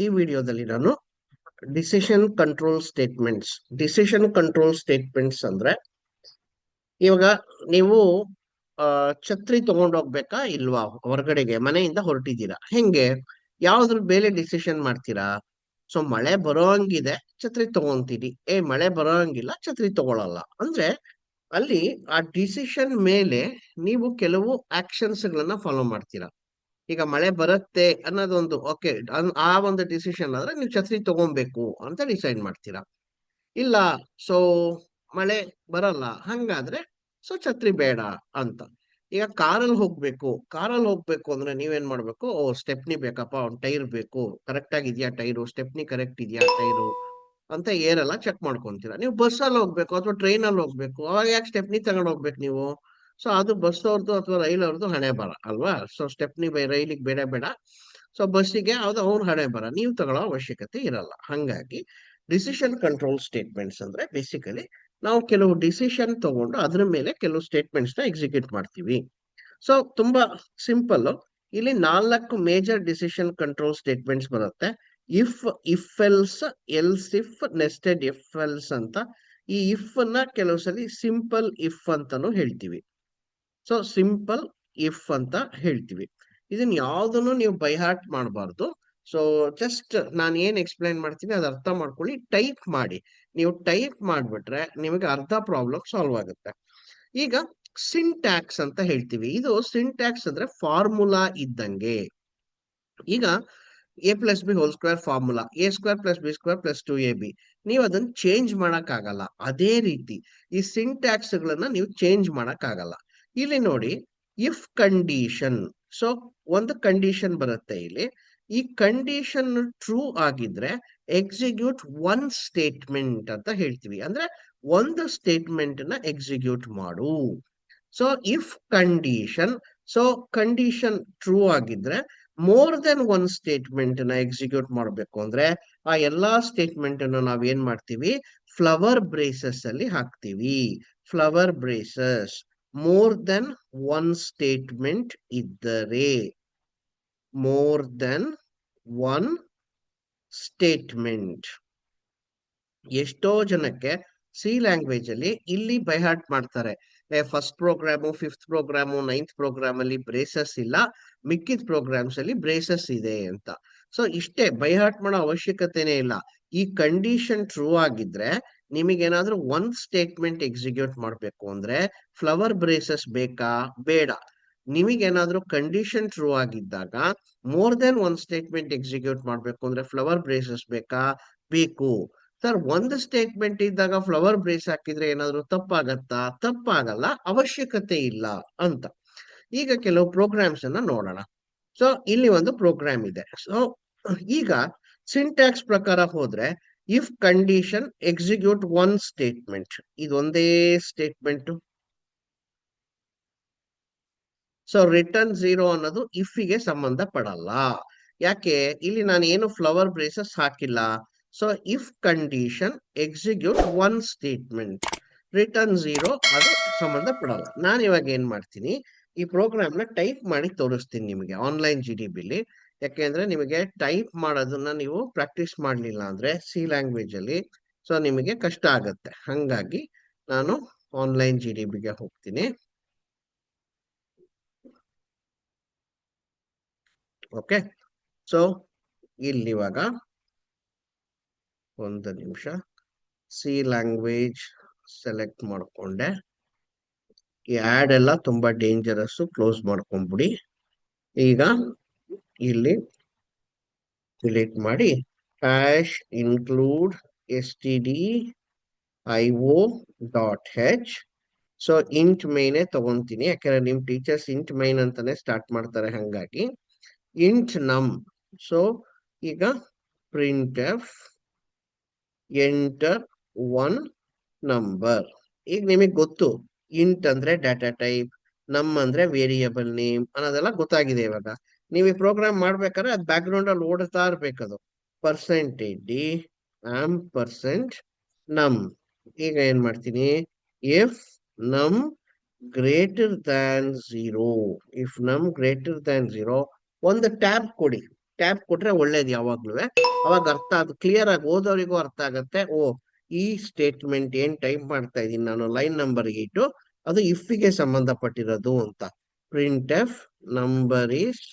ಈ ವಿಡಿಯೋದಲ್ಲಿ ನಾನು ಡಿಸಿಷನ್ ಕಂಟ್ರೋಲ್ ಸ್ಟೇಟ್ಮೆಂಟ್ಸ್ ಅಂದ್ರೆ ಇವಾಗ ನೀವು ಛತ್ರಿ ತಗೊಂಡೋಗ್ಬೇಕಾ ಇಲ್ವಾ ಹೊರಗಡೆಗೆ ಮನೆಯಿಂದ ಹೊರಟಿದ್ದೀರಾ ಹೆಂಗೆ ಯಾವ್ದ್ರ ಮೇಲೆ ಡಿಸಿಷನ್ ಮಾಡ್ತೀರಾ? ಸೊ ಮಳೆ ಬರೋ ಹಂಗಿದೆ ಛತ್ರಿ ತಗೊಂತೀರಿ, ಮಳೆ ಬರೋ ಹಂಗಿಲ್ಲ ಛತ್ರಿ ತಗೊಳಲ್ಲ ಅಂದ್ರೆ ಅಲ್ಲಿ ಆ ಡಿಸಿಷನ್ ಮೇಲೆ ನೀವು ಕೆಲವು ಆಕ್ಷನ್ಸ್ ಗಳನ್ನ ಫಾಲೋ ಮಾಡ್ತೀರಾ. ಈಗ ಮಳೆ ಬರುತ್ತೆ ಅನ್ನೋದೊಂದು ಓಕೆ, ಆ ಒಂದು ಡಿಸಿಷನ್ ಆದ್ರೆ ನೀವು ಛತ್ರಿ ತಗೊಬೇಕು ಅಂತ ಡಿಸೈಡ್ ಮಾಡ್ತೀರಾ. ಇಲ್ಲ, ಸೊ ಮಳೆ ಬರಲ್ಲ ಹಂಗಾದ್ರೆ ಸೊ ಛತ್ರಿ ಬೇಡ ಅಂತ. ಈಗ ಕಾರಲ್ಲಿ ಹೋಗ್ಬೇಕು ಅಂದ್ರೆ ನೀವೇನ್ ಮಾಡ್ಬೇಕು, ಸ್ಟೆಪ್ನಿ ಬೇಕಪ್ಪ, ಒಂದು ಟೈರ್ ಬೇಕು, ಕರೆಕ್ಟ್ ಆಗಿದ್ಯಾ ಟೈರು, ಸ್ಟೆಪ್ನಿ ಕರೆಕ್ಟ್ ಇದೆಯಾ ಟೈರು ಅಂತ ಏರೆಲ್ಲ ಚೆಕ್ ಮಾಡ್ಕೊಂತೀರಾ. ನೀವು ಬಸ್ಸಲ್ಲಿ ಹೋಗ್ಬೇಕು ಅಥವಾ ಟ್ರೈನಲ್ಲಿ ಹೋಗ್ಬೇಕು, ಅವಾಗ ಯಾಕೆ ಸ್ಟೆಪ್ನಿ ತಗೊಂಡು ಹೋಗ್ಬೇಕು ನೀವು? ಸೊ ಅದು ಬಸ್ ಅವ್ರದ್ದು ಅಥವಾ ರೈಲ್ ಅವ್ರದ್ದು ಹಣೆ ಬರ ಅಲ್ವಾ? ಸೊ ಸ್ಟೆಪ್ನಿ ರೈಲಿಗೆ ಬೇಡ ಬೇಡ, ಸೊ ಬಸ್ಸಿಗೆ ಅದು ಅವ್ರ ಹಣೆ ಬರ, ನೀವು ತಗೊಳ್ಳೋ ಅವಶ್ಯಕತೆ ಇರಲ್ಲ. ಹಂಗಾಗಿ ಡಿಸಿಷನ್ ಕಂಟ್ರೋಲ್ ಸ್ಟೇಟ್ಮೆಂಟ್ಸ್ ಅಂದ್ರೆ ಬೇಸಿಕಲಿ ನಾವು ಕೆಲವು ಡಿಸಿಷನ್ ತಗೊಂಡು ಅದ್ರ ಮೇಲೆ ಕೆಲವು ಸ್ಟೇಟ್ಮೆಂಟ್ಸ್ ನ ಎಕ್ಸಿಕ್ಯೂಟ್ ಮಾಡ್ತೀವಿ. ಸೊ ತುಂಬಾ ಸಿಂಪಲ್. ಇಲ್ಲಿ 4 ಮೇಜರ್ ಡಿಸಿಷನ್ ಕಂಟ್ರೋಲ್ ಸ್ಟೇಟ್ಮೆಂಟ್ಸ್ ಬರುತ್ತೆ. If else, else if, nested if else ಅಂತ. ಈ ಇಫ್ ನ ಕೆಲವು ಸಲ ಸಿಂಪಲ್ ಇಫ್ ಅಂತಾನು ಹೇಳ್ತೀವಿ. ಸೊ ಸಿಂಪಲ್ ಇಫ್ ಅಂತ ಹೇಳ್ತೀವಿ. ಇದನ್ನ ಯಾವ್ದನ್ನು ನೀವು ಬೈ ಹಾರ್ಟ್ ಮಾಡಬಾರ್ದು. ಸೊ ಜಸ್ಟ್ ನಾನು ಏನ್ ಎಕ್ಸ್ಪ್ಲೈನ್ ಮಾಡ್ತೀನಿ ಅದು ಅರ್ಥ ಮಾಡ್ಕೊಳ್ಳಿ, ಟೈಪ್ ಮಾಡಿ. ನೀವು ಟೈಪ್ ಮಾಡ್ಬಿಟ್ರೆ ನಿಮಗೆ ಅರ್ಧ ಪ್ರಾಬ್ಲಮ್ ಸಾಲ್ವ್ ಆಗುತ್ತೆ. ಈಗ ಸಿಂಟ್ಯಾಕ್ಸ್ ಅಂತ ಹೇಳ್ತೀವಿ. ಇದು ಸಿಂಟ್ಯಾಕ್ಸ್ ಅಂದ್ರೆ ಫಾರ್ಮುಲಾ ಇದ್ದಂಗೆ. ಈಗ a+b² ಫಾರ್ಮುಲಾ, a²+b²+2ab. ನೀವು ಅದನ್ನ ಚೇಂಜ್ ಮಾಡಕ್ ಆಗಲ್ಲ. ಅದೇ ರೀತಿ ಈ ಸಿಂಟ್ಯಾಕ್ಸ್ ಗಳನ್ನ ನೀವು ಚೇಂಜ್ ಮಾಡಕ್ ಆಗಲ್ಲ. ಇಲ್ಲಿ ನೋಡಿ, ಇಫ್ ಕಂಡೀಷನ್. ಸೊ ಒಂದು ಕಂಡೀಷನ್ ಬರುತ್ತೆ ಇಲ್ಲಿ. ಈ ಕಂಡೀಷನ್ ಟ್ರೂ ಆಗಿದ್ರೆ ಎಕ್ಸಿಕ್ಯೂಟ್ ಒನ್ ಸ್ಟೇಟ್ಮೆಂಟ್ ಅಂತ ಹೇಳ್ತೀವಿ. ಅಂದ್ರೆ ಒಂದು ಸ್ಟೇಟ್ಮೆಂಟ್ ನ ಎಕ್ಸಿಕ್ಯೂಟ್ ಮಾಡು. So if condition, so condition true ಆಗಿದ್ರೆ ಮೋರ್ ದೆನ್ ಒನ್ ಸ್ಟೇಟ್ಮೆಂಟ್ ನ ಎಕ್ಸಿಕ್ಯೂಟ್ ಮಾಡಬೇಕು ಅಂದ್ರೆ ಆ ಎಲ್ಲಾ ಸ್ಟೇಟ್ಮೆಂಟ್ ಅನ್ನು ನಾವ್ ಏನ್ ಮಾಡ್ತೀವಿ, ಫ್ಲವರ್ ಬ್ರೇಸಸ್ ಅಲ್ಲಿ ಹಾಕ್ತಿವಿ. Flower braces. More than one statement ಇದ್ದರೆ, ಮೋರ್ ದೆನ್ ಒನ್ ಸ್ಟೇಟ್ಮೆಂಟ್. ಎಷ್ಟೋ ಜನಕ್ಕೆ ಸಿ ಲ್ಯಾಂಗ್ವೇಜ್ ಅಲ್ಲಿ ಇಲ್ಲಿ ಬೈ ಹಾರ್ಟ್ ಮಾಡ್ತಾರೆ, first program, fifth program, ninth program ಅಲ್ಲಿ ಬ್ರೇಸಸ್ ಇಲ್ಲ, ಮಿಕ್ಕಿದ ಪ್ರೋಗ್ರಾಮ್ಸ್ ಅಲ್ಲಿ ಬ್ರೇಸಸ್ ಇದೆ ಅಂತ. ಸೊ ಇಷ್ಟೇ, ಬೈ ಹಾರ್ಟ್ ಮಾಡೋ ಅವಶ್ಯಕತೆನೇ ಇಲ್ಲ. ಈ ಕಂಡೀಷನ್ ಟ್ರೂ ಆಗಿದ್ರೆ ನಿಮಗೇನಾದ್ರೂ ಒಂದ್ ಸ್ಟೇಟ್ಮೆಂಟ್ ಎಕ್ಸಿಕ್ಯೂಟ್ ಮಾಡ್ಬೇಕು ಅಂದ್ರೆ ಫ್ಲವರ್ ಬ್ರೇಸಸ್ ಬೇಕಾ ಬೇಡ? ನಿಮಗೇನಾದ್ರೂ ಕಂಡೀಷನ್ ಟ್ರೂ ಆಗಿದ್ದಾಗ more than one statement execute ಮಾಡ್ಬೇಕು ಅಂದ್ರೆ ಫ್ಲವರ್ ಬ್ರೇಸಸ್ ಬೇಕಾ? ಬೇಕು. ಸರ್, ಒಂದು ಸ್ಟೇಟ್ಮೆಂಟ್ ಇದ್ದಾಗ ಫ್ಲವರ್ ಬ್ರೇಸ್ ಹಾಕಿದ್ರೆ ಏನಾದ್ರು ತಪ್ಪಾಗತ್ತಾ? ತಪ್ಪಾಗಲ್ಲ, ಅವಶ್ಯಕತೆ ಇಲ್ಲ ಅಂತ. ಈಗ ಕೆಲವು ಪ್ರೋಗ್ರಾಮ್ಸ್ ಅನ್ನ ನೋಡೋಣ. ಸೊ ಇಲ್ಲಿ ಒಂದು ಪ್ರೋಗ್ರಾಮ್ ಇದೆ. ಸೊ ಈಗ ಸಿಂಟ್ಯಾಕ್ಸ್ ಪ್ರಕಾರ ಹೋದ್ರೆ if condition execute one statement, ಇದೊಂದೇ ಸ್ಟೇಟ್ಮೆಂಟ್. ಸೊ ರಿಟರ್ನ್ 0 ಅನ್ನೋದು ಇಫ್ ಗೆ ಸಂಬಂಧ ಪಡಲ್ಲ. ಯಾಕೆ? ಇಲ್ಲಿ ನಾನು ಏನು ಫ್ಲವರ್ ಬ್ರೇಸಸ್ ಹಾಕಿಲ್ಲ. So if condition execute one statement, return 0 ಅದು ಸಂಬಂಧ ಪಡಲ್ಲ. ನಾನು ಇವಾಗ ಏನ್ ಮಾಡ್ತೀನಿ, ಈ ಪ್ರೋಗ್ರಾಮ್ ನ ಟೈಪ್ ಮಾಡಿ ತೋರಿಸ್ತೀನಿ ನಿಮಗೆ ಆನ್ಲೈನ್ GDBಲಿ. ಯಾಕೆಂದ್ರೆ ನಿಮಗೆ ಟೈಪ್ ಮಾಡೋದನ್ನ ನೀವು ಪ್ರಾಕ್ಟೀಸ್ ಮಾಡ್ಲಿಲ್ಲ ಅಂದ್ರೆ ಸಿ ಲ್ಯಾಂಗ್ವೇಜ್ ಅಲ್ಲಿ ಸೊ ನಿಮಗೆ ಕಷ್ಟ ಆಗತ್ತೆ. ಹಂಗಾಗಿ ನಾನು ಆನ್ಲೈನ್ GDBಗೆ ಹೋಗ್ತೀನಿ. ಓಕೆ, ಸೊ ಇಲ್ಲಿ ಇವಾಗ ಒಂದು ನಿಮಿಷ ಸಿ ಲ್ಯಾಂಗ್ವೇಜ್ ಸೆಲೆಕ್ಟ್ ಮಾಡ್ಕೊಂಡೆ. ಈ ಆಡ್ ಎಲ್ಲ ತುಂಬಾ ಡೇಂಜರಸ್, ಕ್ಲೋಸ್ ಮಾಡ್ಕೊಂಡ್ಬಿಡಿ. ಈಗ ಇಲ್ಲಿ ಡಿಲೀಟ್ ಮಾಡಿ #include stdio.h. ಸೊ ಇಂಟ್ ಮೈನೆ ತಗೊಂತೀನಿ, ಯಾಕಂದ್ರೆ ನಿಮ್ ಟೀಚರ್ಸ್ ಇಂಟ್ ಮೈನ್ ಅಂತಾನೆ ಸ್ಟಾರ್ಟ್ ಮಾಡ್ತಾರೆ. ಹಂಗಾಗಿ ಇಂಟ್ ನಮ್. ಸೊ ಈಗ print F enter one number. ಈಗ ನಿಮಗೆ ಗೊತ್ತು, ಇಂಟ್ ಅಂದ್ರೆ ಡಾಟಾ ಟೈಪ್, ನಮ್ ಅಂದ್ರೆ ವೇರಿಯಬಲ್ ನೇಮ್ ಅನ್ನೋದೆಲ್ಲ ಗೊತ್ತಾಗಿದೆ. ಇವಾಗ ನೀವು ಈ ಪ್ರೋಗ್ರಾಮ್ ಮಾಡ್ಬೇಕಾದ್ರೆ ಅದು ಬ್ಯಾಕ್ ಗ್ರೌಂಡ್ ಅಲ್ಲಿ ಓಡ್ತಾ ಇರ್ಬೇಕದು. %d %, ನಮ್. ಈಗ ಏನ್ ಮಾಡ್ತೀನಿ, if num greater than 0, if num greater than 0 ಒಂದು ಟ್ಯಾಬ್ ಕೊಡಿ. ಟ್ಯಾಬ್ ಕೊಟ್ರೆ ಒಳ್ಳೇದು ಯಾವಾಗ್ಲೂ. ಅವಾಗ ಅರ್ಥ ಅದು ಕ್ಲಿಯರ್ ಆಗಿ ಓದೋರಿಗೂ ಅರ್ಥ ಆಗತ್ತೆ. ಓ, ಈ ಸ್ಟೇಟ್ಮೆಂಟ್ ಏನ್ ಟೈಪ್ ಮಾಡ್ತಾ ಇದೀನಿ ನಾನು ಲೈನ್ ನಂಬರ್ 8 ಅದು ಇಫ್ಗೆ ಸಂಬಂಧಪಟ್ಟಿರೋದು ಅಂತ. Print F number is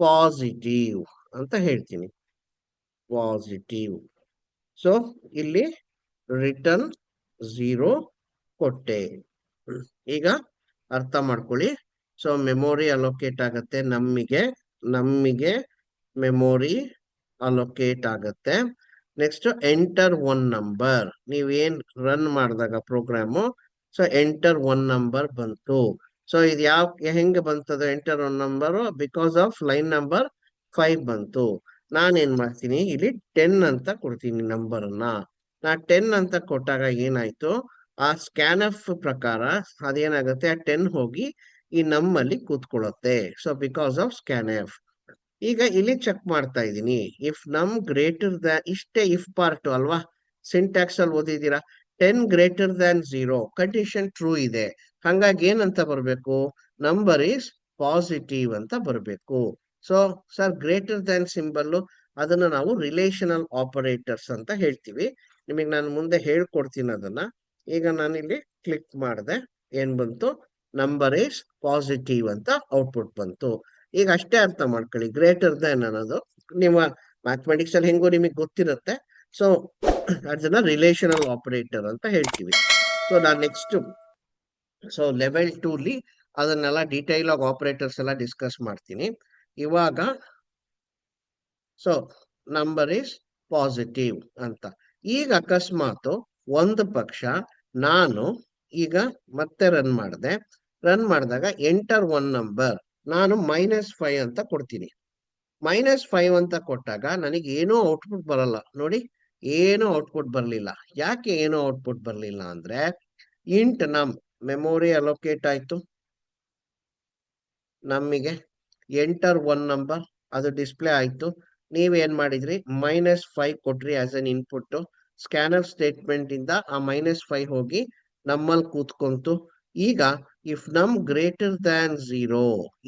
positive ಅಂತ ಹೇಳ್ತೀನಿ. ಪಾಸಿಟಿವ್. ಸೊ ಇಲ್ಲಿ ರಿಟರ್ನ್ 0 ಕೊಟ್ಟೆ. ಈಗ ಅರ್ಥ ಮಾಡ್ಕೊಳ್ಳಿ. ಸೊ ಮೆಮೊರಿ ಅಲೋಕೇಟ್ ಆಗತ್ತೆ, ನಮ್ಮಿಗೆ ಮೆಮೊರಿ ಅಲೋಕೇಟ್ ಆಗತ್ತೆ. Next enter one number. ನೀವೇನ್ ರನ್ ಮಾಡಿದಾಗ program, so enter one number ಬಂತು. ಸೊ ಇದು ಹೆಂಗೆ ಬಂತದ enter one number? Because of line number 5 ಬಂತು. ನಾನೇನ್ ಮಾಡ್ತೀನಿ, ಇಲ್ಲಿ 10 ಅಂತ ಕೊಡ್ತೀನಿ ನಂಬರ್ ಅನ್ನ. ನಾ 10 ಅಂತ ಕೊಟ್ಟಾಗ ಏನಾಯ್ತು, ಆ ಸ್ಕ್ಯಾನ್ ಪ್ರಕಾರ ಅದೇನಾಗುತ್ತೆ, ಆ 10 ಹೋಗಿ ಈ ನಮ್ಮಲ್ಲಿ ಕೂತ್ಕೊಳ್ಳುತ್ತೆ. So because of scanf. ಈಗ ಇಲ್ಲಿ ಚೆಕ್ ಮಾಡ್ತಾ ಇದ್ದೀನಿ, ಇಫ್ ನಮ್ ಗ್ರೇಟರ್ ದ್ಯಾನ್, ಇಷ್ಟೇ ಇಫ್ ಪಾರ್ಟ್ ಅಲ್ವಾ, ಸಿಂಟ್ಯಾಕ್ಸ್ ಅಲ್ಲಿ ಓದಿದ್ದೀರಾ. 10 ಗ್ರೇಟರ್ ದ್ಯಾನ್ 0 ಕಂಡೀಷನ್ ಟ್ರೂ ಇದೆ. ಹಂಗಾಗಿ ಏನಂತ ಬರ್ಬೇಕು, ನಂಬರ್ ಈಸ್ ಪಾಸಿಟಿವ್ ಅಂತ ಬರ್ಬೇಕು. So sir greater than symbol ಅದನ್ನ ನಾವು ರಿಲೇಷನಲ್ ಆಪರೇಟರ್ಸ್ ಅಂತ ಹೇಳ್ತೀವಿ. ನಿಮಗೆ ನಾನು ಮುಂದೆ ಹೇಳ್ಕೊಡ್ತೀನಿ ಅದನ್ನ. ಈಗ ನಾನಿಲ್ಲಿ ಕ್ಲಿಕ್ ಮಾಡಿದೆ, ಏನ್ ಬಂತು, ನಂಬರ್ ಈಸ್ ಪಾಸಿಟಿವ್ ಅಂತ ಔಟ್ಪುಟ್ ಬಂತು. ಈಗ ಅಷ್ಟೇ ಅರ್ಥ ಮಾಡ್ಕೊಳ್ಳಿ, ಗ್ರೇಟರ್ ದ್ಯಾನ್ ಅನ್ನೋದು ನಿಮ್ಮ ಮ್ಯಾಥಮೆಟಿಕ್ಸ್ ಅಲ್ಲಿ ಹೆಂಗೋ ನಿಮಗೆ ಗೊತ್ತಿರುತ್ತೆ. ಸೊ ಅದನ್ನ ರಿಲೇಷನಲ್ ಆಪರೇಟರ್ ಅಂತ ಹೇಳ್ತೀವಿ. ಸೊ ನಾನು ನೆಕ್ಸ್ಟ್ ಲೆವೆಲ್ 2 ಅದನ್ನೆಲ್ಲ ಡೀಟೈಲ್ ಆಗಿ ಆಪರೇಟರ್ಸ್ ಎಲ್ಲ ಡಿಸ್ಕಸ್ ಮಾಡ್ತೀನಿ ಇವಾಗ. ಸೊ ನಂಬರ್ ಈಸ್ ಪಾಸಿಟಿವ್ ಅಂತ. ಈಗ ಅಕಸ್ಮಾತ್ ಒಂದು ಪಕ್ಷ ನಾನು ಈಗ ಮತ್ತೆ ರನ್ ಮಾಡಿದಾಗ ಎಂಟರ್ ಒನ್ ನಂಬರ್ ನಾನು -5 ಅಂತ ಕೊಡ್ತೀನಿ. -5 ಅಂತ ಕೊಟ್ಟಾಗ ನನಗೆ ಏನೂ ಔಟ್ಪುಟ್ ಬರಲ್ಲ ನೋಡಿ, ಏನೂ ಔಟ್ಪುಟ್ ಬರಲಿಲ್ಲ. ಯಾಕೆ ಏನೂ ಔಟ್ಪುಟ್ ಬರಲಿಲ್ಲ ಅಂದ್ರೆ, ಇಂಟ್ ನಮ್ ಮೆಮೊರಿ ಅಲೋಕೇಟ್ ಆಯ್ತು, ನಮಗೆ ಎಂಟರ್ ಒನ್ ನಂಬರ್ ಅದು ಡಿಸ್ಪ್ಲೇ ಆಯ್ತು. ನೀವೇನ್ ಮಾಡಿದ್ರಿ, -5 ಕೊಟ್ರಿ as an input. Scanner statement ಇಂದ ಆ -5 ಹೋಗಿ ನಮ್ಮಲ್ಲಿ ಕೂತ್ಕೊಂತು. ಈಗ ಇಫ್ ನಮ್ ಗ್ರೇಟರ್ ದ್ಯಾನ್ 0,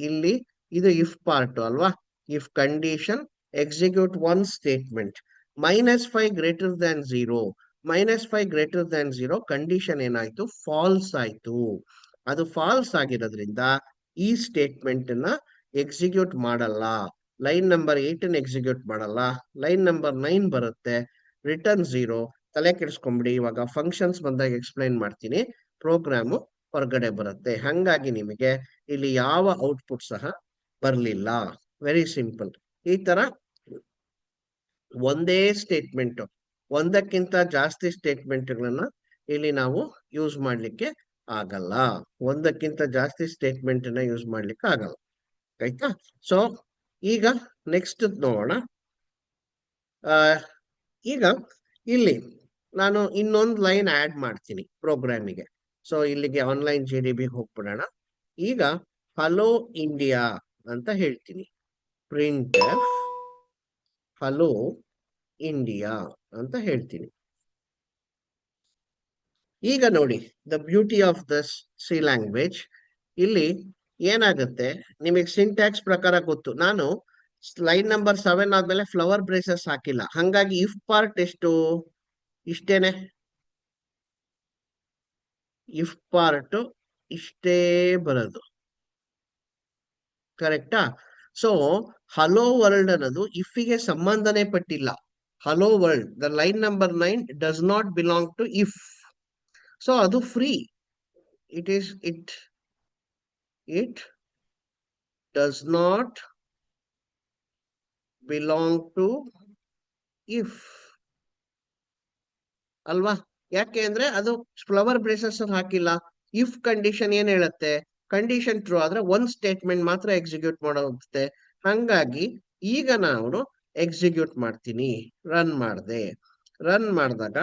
ಇಲ್ಲಿ ಇದು ಇಫ್ ಪಾರ್ಟ್ ಅಲ್ವಾ, if condition execute one statement. -5 greater than 0, -5 greater than 0 condition ಏನಾಯ್ತು, ಫಾಲ್ಸ್ ಆಯ್ತು. ಅದು ಫಾಲ್ಸ್ ಆಗಿರೋದ್ರಿಂದ ಈ ಸ್ಟೇಟ್ಮೆಂಟ್ ನ ಎಕ್ಸಿಕ್ಯೂಟ್ ಮಾಡಲ್ಲ. ಲೈನ್ ನಂಬರ್ 8 ಎಕ್ಸಿಕ್ಯೂಟ್ ಮಾಡಲ್ಲ, ಲೈನ್ ನಂಬರ್ 9 ಬರುತ್ತೆ, ರಿಟರ್ನ್ 0. ತಲೆ ಕೆಡಿಸ್ಕೊಂಬಿಡಿ, ಇವಾಗ ಫಂಕ್ಷನ್ಸ್ ಬಂದಾಗ ಎಕ್ಸ್ಪ್ಲೈನ್ ಮಾಡ್ತೀನಿ. ಪ್ರೋಗ್ರಾಮು ಹೊರಗಡೆ ಬರುತ್ತೆ. ಹಂಗಾಗಿ ನಿಮಗೆ ಇಲ್ಲಿ ಯಾವ ಔಟ್ಪುಟ್ ಸಹ ಬರಲಿಲ್ಲ. Very simple. ಈ ತರ ಒಂದೇ ಸ್ಟೇಟ್ಮೆಂಟ್, ಒಂದಕ್ಕಿಂತ ಜಾಸ್ತಿ ಸ್ಟೇಟ್ಮೆಂಟ್ಗಳನ್ನ ಇಲ್ಲಿ ನಾವು ಯೂಸ್ ಮಾಡ್ಲಿಕ್ಕೆ ಆಗಲ್ಲ. ಒಂದಕ್ಕಿಂತ ಜಾಸ್ತಿ ಸ್ಟೇಟ್ಮೆಂಟ್ ಅನ್ನ ಯೂಸ್ ಮಾಡ್ಲಿಕ್ಕೆ ಆಗಲ್ಲ. ಆಯ್ತಾ? ಸೊ ಈಗ ನೆಕ್ಸ್ಟ್ ನೋಡೋಣ. ಈಗ ಇಲ್ಲಿ ನಾನು ಇನ್ನೊಂದು ಲೈನ್ ಆಡ್ ಮಾಡ್ತೀನಿ ಪ್ರೋಗ್ರಾಮಿಗೆ. ಸೊ ಇಲ್ಲಿಗೆ ಆನ್ಲೈನ್ GDB ಹೋಗ್ಬಿಡೋಣ. ಈಗ ಹಲೋ ಇಂಡಿಯಾ ಅಂತ ಹೇಳ್ತೀನಿ. ಪ್ರಿಂಟ್ ಎಫ್ ಹಲೋ ಇಂಡಿಯಾ ಅಂತ ಹೇಳ್ತೀನಿ. ಈಗ ನೋಡಿ, the beauty of this C language. ಇಲ್ಲಿ ಏನಾಗುತ್ತೆ, ನಿಮಗೆ ಸಿಂಟ್ಯಾಕ್ಸ್ ಪ್ರಕಾರ ಗೊತ್ತು. ನಾನು ಲೈನ್ ನಂಬರ್ 7 ಆದ್ಮೇಲೆ ಫ್ಲವರ್ ಬ್ರೇಸಸ್ ಹಾಕಿಲ್ಲ. ಹಂಗಾಗಿ ಇಫ್ ಪಾರ್ಟ್ ಎಷ್ಟು, ಇಷ್ಟೇನೆ. ಇಫ್ ಪಾರ್ಟ್ ಇಷ್ಟೇ ಬರೋದು, ಕರೆಕ್ಟಾ? ಸೊ ಹಲೋ ವರ್ಲ್ಡ್ ಅನ್ನೋದು ಇಫ್ಗೆ ಸಂಬಂಧನೇ ಪಟ್ಟಿಲ್ಲ. Hello world, the line number 9 does not belong to if. So ಅದು free. It does not belong to if ಅಲ್ವಾ? ಯಾಕೆ ಅಂದ್ರೆ ಅದು ಫ್ಲವರ್ ಬ್ರೇಸಸ್ ಹಾಕಿಲ್ಲ. ಇಫ್ ಕಂಡೀಷನ್ ಏನ್ ಹೇಳುತ್ತೆ, ಕಂಡೀಷನ್ ಟ್ರೂ ಆದ್ರೆ ಒಂದ್ ಸ್ಟೇಟ್ಮೆಂಟ್ ಮಾತ್ರ ಎಕ್ಸಿಕ್ಯೂಟ್ ಮಾಡೋಗುತ್ತೆ. ಹಂಗಾಗಿ ಈಗ ನಾನು ಎಕ್ಸಿಕ್ಯೂಟ್ ಮಾಡ್ತೀನಿ. ರನ್ ಮಾಡಿದಾಗ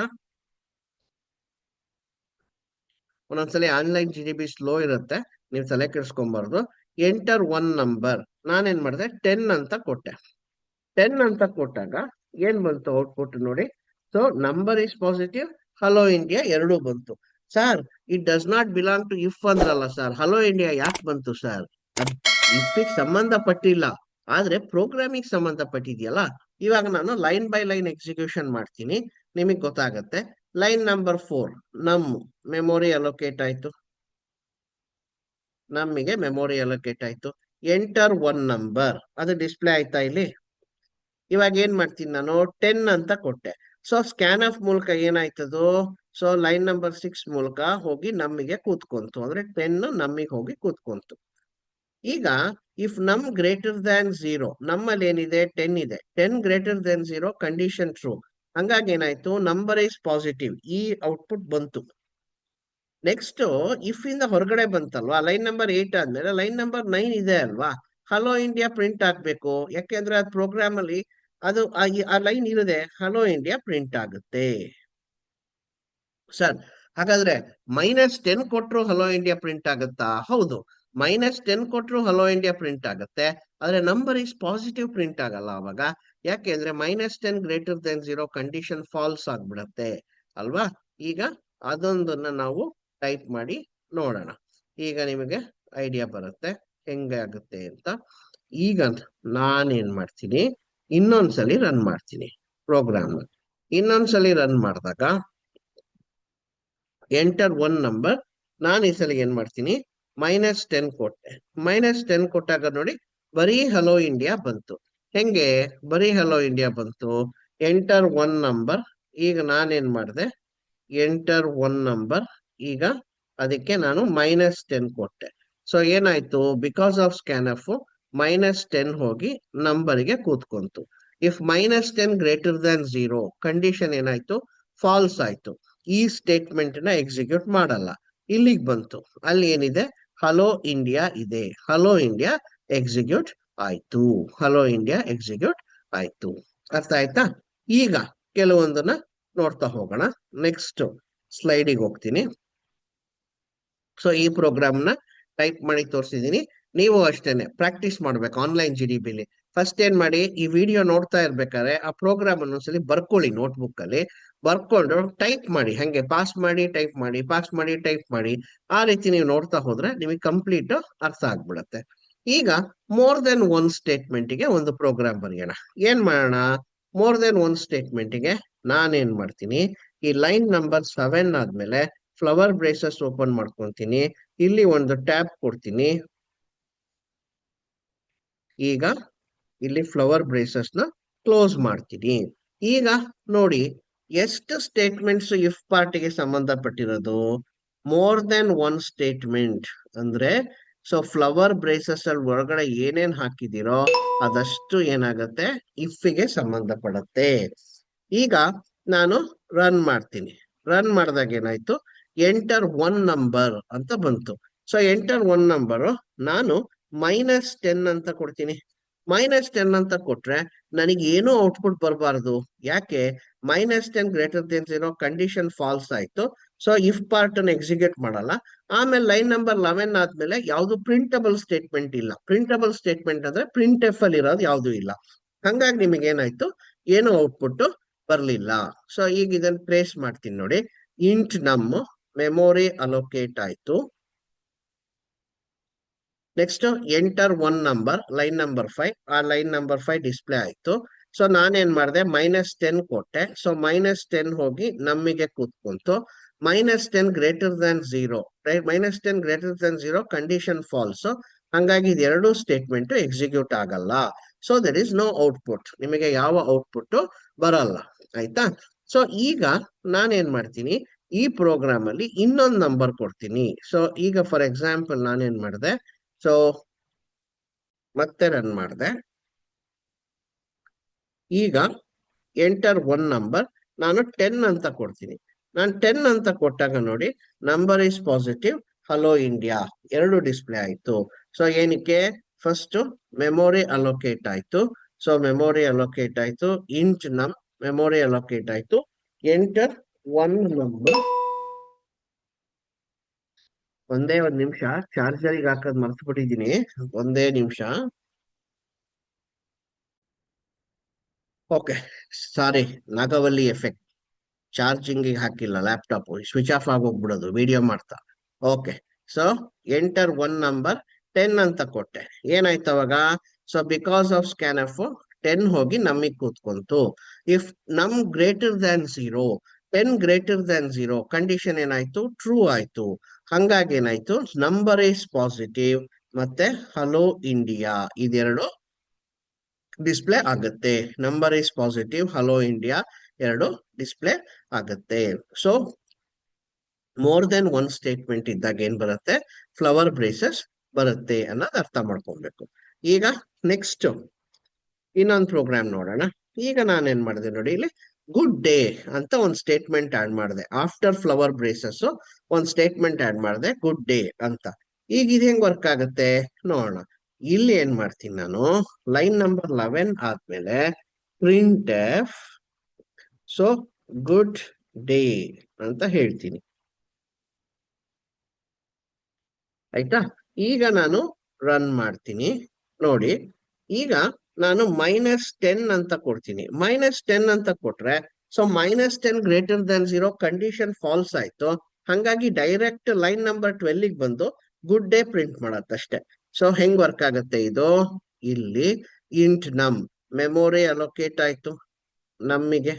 ಒಂದೊಂದ್ಸಲಿ ಆನ್ಲೈನ್ GDB ಸ್ಲೋ ಇರುತ್ತೆ, ನೀವು ತಲೆ ಕೆಡಿಸ್ಕೊಂಬಾರ್ದು. ಎಂಟರ್ ಒನ್ ನಂಬರ್ ನಾನೇನ್ ಮಾಡಿದೆ, 10 ಅಂತ ಕೊಟ್ಟೆ. 10 ಅಂತ ಕೊಟ್ಟಾಗ ಏನ್ ಬಂತು ಔಟ್ಪುಟ್ ನೋಡಿ. So number is positive, hello India ಎರಡೂ ಬಂತು. Sir it does not belong to if ಅಂದ್ರಲ್ಲ ಸರ್, ಹಲೋ ಇಂಡಿಯಾ ಯಾಕೆ ಬಂತು ಸರ್? ಇಫ್ ಸಂಬಂಧ ಪಟ್ಟಿಲ್ಲ, ಆದ್ರೆ ಪ್ರೋಗ್ರಾಮಿಂಗ್ ಸಂಬಂಧಪಟ್ಟಿದೆಯಲ್ಲ, ಇವಾಗ ನಾನು ಲೈನ್ ಬೈ ಲೈನ್ ಎಕ್ಸಿಕ್ಯೂಷನ್ ಮಾಡ್ತೀನಿ, ನಿಮಗೆ ಗೊತ್ತಾಗತ್ತೆ. ಲೈನ್ ನಂಬರ್ 4 ನಮ್ ಮೆಮೊರಿ ಅಲೋಕೇಟ್ ಆಯ್ತು, ನಮಗೆ ಮೆಮೊರಿ ಅಲೋಕೇಟ್ ಆಯ್ತು. ಎಂಟರ್ ಒನ್ ನಂಬರ್ ಅದು ಡಿಸ್ಪ್ಲೇ ಆಯ್ತಾ ಇಲ್ಲಿ. ಇವಾಗ ಏನ್ ಮಾಡ್ತೀನಿ ನಾನು 10 ಅಂತ ಕೊಟ್ಟೆ. ಸೊ ಸ್ಕ್ಯಾನ್ ಆಫ್ ಮೂಲಕ ಏನಾಯ್ತದು, ಸೊ ಲೈನ್ ನಂಬರ್ 6 ಮೂಲಕ ಹೋಗಿ ನಮಗೆ ಕೂತ್ಕೊಂತು, ಅಂದ್ರೆ 10 ನಮಗೆ ಹೋಗಿ ಕೂತ್ಕೊಂತು. ಈಗ ಇಫ್ ನಮ್ ಗ್ರೇಟರ್ ದ್ಯಾನ್ 0, ನಮ್ಮಲ್ಲಿ ಏನಿದೆ 10 ಇದೆ, 10 ಗ್ರೇಟರ್ ದ್ಯಾನ್ 0 ಕಂಡೀಷನ್ ಟ್ರೂ. ಹಂಗಾಗಿ ಏನಾಯ್ತು, ನಂಬರ್ ಇಸ್ ಪಾಸಿಟಿವ್, ಈ ಔಟ್ಪುಟ್ ಬಂತು. ನೆಕ್ಸ್ಟ್ ಇಫ್ ಇಂದ ಹೊರಗಡೆ ಬಂತಲ್ವಾ, ಲೈನ್ ನಂಬರ್ 8 ಆದ್ಮೇಲೆ ಲೈನ್ ನಂಬರ್ 9 ಇದೆ ಅಲ್ವಾ, ಹಲೋ ಇಂಡಿಯಾ ಪ್ರಿಂಟ್ ಆಗ್ಬೇಕು. ಯಾಕೆಂದ್ರೆ ಅದು ಪ್ರೋಗ್ರಾಮ್ ಅಲ್ಲಿ ಅದು ಆ ಲೈನ್ ಇರದೆ ಹಲೋ ಇಂಡಿಯಾ ಪ್ರಿಂಟ್ ಆಗುತ್ತೆ. ಸರ್ ಹಾಗಾದ್ರೆ -10 ಕೊಟ್ರು ಹಲೋ ಇಂಡಿಯಾ ಪ್ರಿಂಟ್ ಆಗುತ್ತಾ? ಹೌದು, -10 ಕೊಟ್ರು ಹಲೋ ಇಂಡಿಯಾ ಪ್ರಿಂಟ್ ಆಗುತ್ತೆ. ಆದ್ರೆ ನಂಬರ್ ಇಸ್ ಪಾಸಿಟಿವ್ ಪ್ರಿಂಟ್ ಆಗಲ್ಲ ಅವಾಗ. ಯಾಕೆಂದ್ರೆ -10 ಗ್ರೇಟರ್ ದೆನ್ 0 ಕಂಡೀಷನ್ ಫಾಲ್ಸ್ ಆಗ್ಬಿಡತ್ತೆ ಅಲ್ವಾ. ಈಗ ಅದೊಂದನ್ನ ನಾವು ಟೈಪ್ ಮಾಡಿ ನೋಡೋಣ, ಈಗ ನಿಮಗೆ ಐಡಿಯಾ ಬರುತ್ತೆ ಹೆಂಗೆ ಆಗುತ್ತೆ ಅಂತ. ಈಗ ನಾನೇನ್ ಮಾಡ್ತೀನಿ, ಇನ್ನೊಂದ್ಸಲಿ ರನ್ ಮಾಡ್ತೀನಿ ಪ್ರೋಗ್ರಾಮ್. ಇನ್ನೊಂದ್ಸಲಿ ರನ್ ಮಾಡಿದಾಗ ಎಂಟರ್ ಒನ್ ನಂಬರ್, ನಾನು ಈ ಸಲ ಏನ್ ಮಾಡ್ತೀನಿ -10 ಕೊಟ್ಟೆ. -10 ಕೊಟ್ಟಾಗ ನೋಡಿ ಬರೀ ಹಲೋ ಇಂಡಿಯಾ ಬಂತು. ಹೆಂಗೆ ಬರೀ ಹಲೋ ಇಂಡಿಯಾ ಬಂತು? ಎಂಟರ್ ಒನ್ ನಂಬರ್, ಈಗ ನಾನೇನ್ ಮಾಡಿದೆ ಎಂಟರ್ ಒನ್ ನಂಬರ್, ಈಗ ಅದಕ್ಕೆ ನಾನು -10 ಕೊಟ್ಟೆ. ಸೊ ಏನಾಯ್ತು, ಬಿಕಾಸ್ ಆಫ್ ಸ್ಕ್ಯಾನ್ ಆಫ್ -10 ಹೋಗಿ ನಂಬರ್ಗೆ ಕೂತ್ಕೊಂತು. ಇಫ್ -10 ಗ್ರೇಟರ್ ದ್ಯಾನ್ 0 ಕಂಡೀಷನ್ ಏನಾಯ್ತು, ಫಾಲ್ಸ್ ಆಯ್ತು. ಈ ಸ್ಟೇಟ್ಮೆಂಟ್ ನ ಎಕ್ಸಿಕ್ಯೂಟ್ ಮಾಡಲ್ಲ. ಇಲ್ಲಿಗೆ ಬಂತು, ಅಲ್ಲಿ ಏನಿದೆ ಹಲೋ ಇಂಡಿಯಾ ಇದೆ, ಹಲೋ ಇಂಡಿಯಾ ಎಕ್ಸಿಕ್ಯೂಟ್ ಆಯ್ತು, ಹಲೋ ಇಂಡಿಯಾ ಎಕ್ಸಿಕ್ಯೂಟ್ ಆಯ್ತು. ಅರ್ಥ ಆಯ್ತಾ? ಈಗ ಕೆಲವೊಂದನ್ನ ನೋಡ್ತಾ ಹೋಗೋಣ. ನೆಕ್ಸ್ಟ್ ಸ್ಲೈಡಿಗೆ ಹೋಗ್ತೀನಿ. ಸೊ ಈ ಪ್ರೋಗ್ರಾಮ್ ನ ಟೈಪ್ ಮಾಡಿ ತೋರಿಸಿದೀನಿ. ನೀವು ಅಷ್ಟೇನೆ ಪ್ರಾಕ್ಟೀಸ್ ಮಾಡ್ಬೇಕು ಆನ್ಲೈನ್ GDBಲಿ. ಫಸ್ಟ್ ಏನ್ ಮಾಡಿ, ಈ ವಿಡಿಯೋ ನೋಡ್ತಾ ಇರ್ಬೇಕಾದ್ರೆ ಆ ಪ್ರೋಗ್ರಾಮ್ ಅನ್ನೊಂದ್ಸಲಿ ಬರ್ಕೊಳ್ಳಿ, ನೋಟ್ಬುಕ್ ಅಲ್ಲಿ ಬರ್ಕೊಂಡು ಟೈಪ್ ಮಾಡಿ, ಹಂಗೆ ಪಾಸ್ ಮಾಡಿ ಟೈಪ್ ಮಾಡಿ, ಪಾಸ್ ಮಾಡಿ ಟೈಪ್ ಮಾಡಿ. ಆ ರೀತಿ ನೀವು ನೋಡ್ತಾ ಹೋದ್ರೆ ನಿಮಗೆ ಕಂಪ್ಲೀಟ್ ಅರ್ಥ ಆಗ್ಬಿಡತ್ತೆ. ಈಗ ಮೋರ್ ದೆನ್ ಒನ್ ಸ್ಟೇಟ್ಮೆಂಟ್ಗೆ ಒಂದು ಪ್ರೋಗ್ರಾಮ್ ಬರೆಯೋಣ. ಏನ್ ಮಾಡೋಣ, ಮೋರ್ ದೆನ್ ಒನ್ ಸ್ಟೇಟ್ಮೆಂಟ್ಗೆ ನಾನೇನ್ ಮಾಡ್ತೀನಿ, ಈ ಲೈನ್ ನಂಬರ್ 7 ಆದ್ಮೇಲೆ ಫ್ಲವರ್ ಬ್ರೇಸಸ್ ಓಪನ್ ಮಾಡ್ಕೊಂತೀನಿ, ಇಲ್ಲಿ ಒಂದು ಟ್ಯಾಬ್ ಕೊಡ್ತೀನಿ. ಈಗ ಇಲ್ಲಿ ಫ್ಲವರ್ ಬ್ರೇಸಸ್ ನ ಕ್ಲೋಸ್ ಮಾಡ್ತೀನಿ. ಈಗ ನೋಡಿ ಎಷ್ಟು ಸ್ಟೇಟ್ಮೆಂಟ್ಸ್ ಇಫ್ ಪಾರ್ಟಿಗೆ ಸಂಬಂಧಪಟ್ಟಿರೋದು, ಮೋರ್ ದೆನ್ ಒನ್ ಸ್ಟೇಟ್ಮೆಂಟ್. ಅಂದ್ರೆ ಸೊ ಫ್ಲವರ್ ಬ್ರೇಸಸ್ ಅಲ್ಲಿ ಒಳಗಡೆ ಏನೇನ್ ಹಾಕಿದಿರೋ ಅದಷ್ಟು ಏನಾಗತ್ತೆ, ಇಫ್ಗೆ ಸಂಬಂಧಪಡುತ್ತೆ. ಈಗ ನಾನು ರನ್ ಮಾಡ್ತೀನಿ. ರನ್ ಮಾಡಿದಾಗ ಏನಾಯ್ತು, ಎಂಟರ್ ಒನ್ ನಂಬರ್ ಅಂತ ಬಂತು. ಸೊ ಎಂಟರ್ ಒನ್ ನಂಬರು ನಾನು -10 ಅಂತ ಕೊಡ್ತೀನಿ. -10 ಅಂತ ಕೊಟ್ರೆ ನನಗೆ ಏನೂ ಔಟ್ಪುಟ್ ಬರಬಾರ್ದು. ಯಾಕೆ, -10 ಗ್ರೇಟರ್ ದೆನ್ 0 ಕಂಡೀಷನ್ ಫಾಲ್ಸ್ ಆಯ್ತು. ಸೊ ಇಫ್ ಪಾರ್ಟ್ ಅನ್ನು ಎಕ್ಸಿಕ್ಯೂಟ್ ಮಾಡಲ್ಲ. ಆಮೇಲೆ ಲೈನ್ ನಂಬರ್ 11 ಆದ್ಮೇಲೆ ಯಾವ್ದು ಪ್ರಿಂಟಬಲ್ ಸ್ಟೇಟ್ಮೆಂಟ್ ಇಲ್ಲ. ಪ್ರಿಂಟಬಲ್ ಸ್ಟೇಟ್ಮೆಂಟ್ ಅಂದ್ರೆ ಪ್ರಿಂಟ್ ಎಫ್ ಅಲ್ಲಿ ಇರೋದು ಯಾವ್ದು ಇಲ್ಲ. ಹಂಗಾಗಿ ನಿಮಗೆ ಏನಾಯ್ತು, ಏನು ಔಟ್ಪುಟ್ ಬರ್ಲಿಲ್ಲ. ಸೊ ಈಗ ಇದನ್ನ ಟ್ರೇಸ್ ಮಾಡ್ತೀನಿ ನೋಡಿ. ಇಂಟ್ ನಮ್ ಮೆಮೊರಿ ಅಲೋಕೇಟ್ ಆಯ್ತು. Next enter one number, line number 5, ಆ ಲೈನ್ ನಂಬರ್ 5 ಡಿಸ್ಪ್ಲೇ ಆಯ್ತು. ಸೊ ನಾನೇನ್ ಮಾಡಿದೆ -10 ಕೊಟ್ಟೆ. ಸೊ -10 ಹೋಗಿ ನಮಗೆ ಕೂತ್ಕೊಂತು. -10 greater than 0, -10 greater than 0 condition false. ಹಂಗಾಗಿ ಇದೆರಡು ಸ್ಟೇಟ್ಮೆಂಟ್ ಎಕ್ಸಿಕ್ಯೂಟ್ ಆಗಲ್ಲ. So there is no output, ನಿಮಗೆ ಯಾವ ಔಟ್ಪುಟ್ ಬರಲ್ಲ. ಆಯ್ತಾ? ಸೊ ಈಗ ನಾನೇನ್ ಮಾಡ್ತೀನಿ, ಈ ಪ್ರೋಗ್ರಾಮ್ ಅಲ್ಲಿ ಇನ್ನೊಂದು ನಂಬರ್ ಕೊಡ್ತೀನಿ. ಸೊ ಈಗ ಫಾರ್ ಎಕ್ಸಾಂಪಲ್ ನಾನೇನ್ ಮಾಡಿದೆ, ಸೊ ಮತ್ತೆ ರನ್ ಮಾಡಿದೆ. ಈಗ ಎಂಟರ್ ಒನ್ ನಂಬರ್, ನಾನು 10 ಅಂತ ಕೊಡ್ತೀನಿ. ನಾನು 10 ಅಂತ ಕೊಟ್ಟಾಗ ನೋಡಿ number is positive, hello India ಎರಡು ಡಿಸ್ಪ್ಲೇ ಆಯ್ತು. ಸೊ ಏನಕ್ಕೆ, ಫಸ್ಟ್ ಮೆಮೊರಿ ಅಲೋಕೇಟ್ ಆಯ್ತು. ಸೊ ಮೆಮೊರಿ ಅಲೋಕೇಟ್ ಆಯ್ತು, ಇಂಟ್ ನಮ್ ಮೆಮೊರಿ ಅಲೋಕೇಟ್ ಆಯ್ತು. ಎಂಟರ್ ಒನ್ ನಂಬರ್, ಒಂದೇ ಒಂದ್ ನಿಮಿಷ ಚಾರ್ಜರಿಗೆ ಹಾಕೋದ್ ಮರ್ತು ಬಿಟ್ಟಿದ್ದೀನಿ, ಒಂದೇ ನಿಮಿಷ. ಓಕೆ, ಸಾರಿ, ನಾಗವಲ್ಲಿ ಎಫೆಕ್ಟ್. ಚಾರ್ಜಿಂಗ್ ಹಾಕಿಲ್ಲ ಲ್ಯಾಪ್ಟಾಪ್, ಸ್ವಿಚ್ ಆಫ್ ಆಗೋಗ್ಬಿಡೋದು ವಿಡಿಯೋ ಮಾಡ್ತಾ. Okay, so enter one number 10 ಅಂತ ಕೊಟ್ಟೆ. ಏನಾಯ್ತು ಅವಾಗ, so because of scan F 10 ಹೋಗಿ ನಮಗೆ ಕೂತ್ಕೊಂತು. If num greater than 0, 10 greater than 0 condition ಏನಾಯ್ತು, ಟ್ರೂ ಆಯ್ತು. ಹಂಗಾಗಿ ಏನಾಯ್ತು, ನಂಬರ್ ಈಸ್ ಪಾಸಿಟಿವ್ ಮತ್ತೆ ಹಲೋ ಇಂಡಿಯಾ ಇದೆರಡು ಡಿಸ್ಪ್ಲೇ ಆಗುತ್ತೆ. Number is positive, hello India ಎರಡು ಡಿಸ್ಪ್ಲೇ ಆಗುತ್ತೆ. So more than one statement ಇದ್ದಾಗ ಏನ್ ಬರುತ್ತೆ, ಫ್ಲವರ್ ಬ್ರೇಸಸ್ ಬರುತ್ತೆ ಅನ್ನೋದು ಅರ್ಥ ಮಾಡ್ಕೊಬೇಕು. ಈಗ ನೆಕ್ಸ್ಟ್ ಇನ್ನೊಂದು ಪ್ರೋಗ್ರಾಮ್ ನೋಡೋಣ. ಈಗ ನಾನೇನ್ ಮಾಡಿದೆ ನೋಡಿ, ಇಲ್ಲಿ ಗುಡ್ ಡೇ ಅಂತ ಒಂದು ಸ್ಟೇಟ್ಮೆಂಟ್ ಆಡ್ ಮಾಡಿದೆ. ಆಫ್ಟರ್ ಫ್ಲವರ್ ಬ್ರೇಸಸ್ ಒಂದು ಸ್ಟೇಟ್ಮೆಂಟ್ ಆಡ್ ಮಾಡಿದೆ, ಗುಡ್ ಡೇ ಅಂತ. ಈಗ ಇದು ಹೆಂಗ್ ವರ್ಕ್ ಆಗುತ್ತೆ ನೋಡೋಣ. ಇಲ್ಲಿ ಏನ್ ಮಾಡ್ತೀನಿ ನಾನು, ಲೈನ್ ನಂಬರ್ 11 ಆದ್ಮೇಲೆ print F so good day ಅಂತ ಹೇಳ್ತೀನಿ. ಆಯ್ತಾ? ಈಗ ನಾನು ರನ್ ಮಾಡ್ತೀನಿ ನೋಡಿ. ಈಗ ನಾನು -10 ಅಂತ ಕೊಡ್ತೀನಿ. -10 ಅಂತ ಕೊಟ್ರೆ so -10 greater than 0 condition false ಆಯ್ತು. ಹಂಗಾಗಿ ಡೈರೆಕ್ಟ್ ಲೈನ್ ನಂಬರ್ 12 ಬಂದು ಗುಡ್ ಡೇ ಪ್ರಿಂಟ್ ಮಾಡತ್ತಷ್ಟೇ. ಸೊ ಹೆಂಗ್ ವರ್ಕ್ ಆಗುತ್ತೆ ಇದು, ಇಲ್ಲಿ ಇಂಟ್ ನಮ್ ಮೆಮೊರಿ ಅಲೋಕೇಟ್ ಆಯ್ತು ನಮ್ಮಿಗೆ.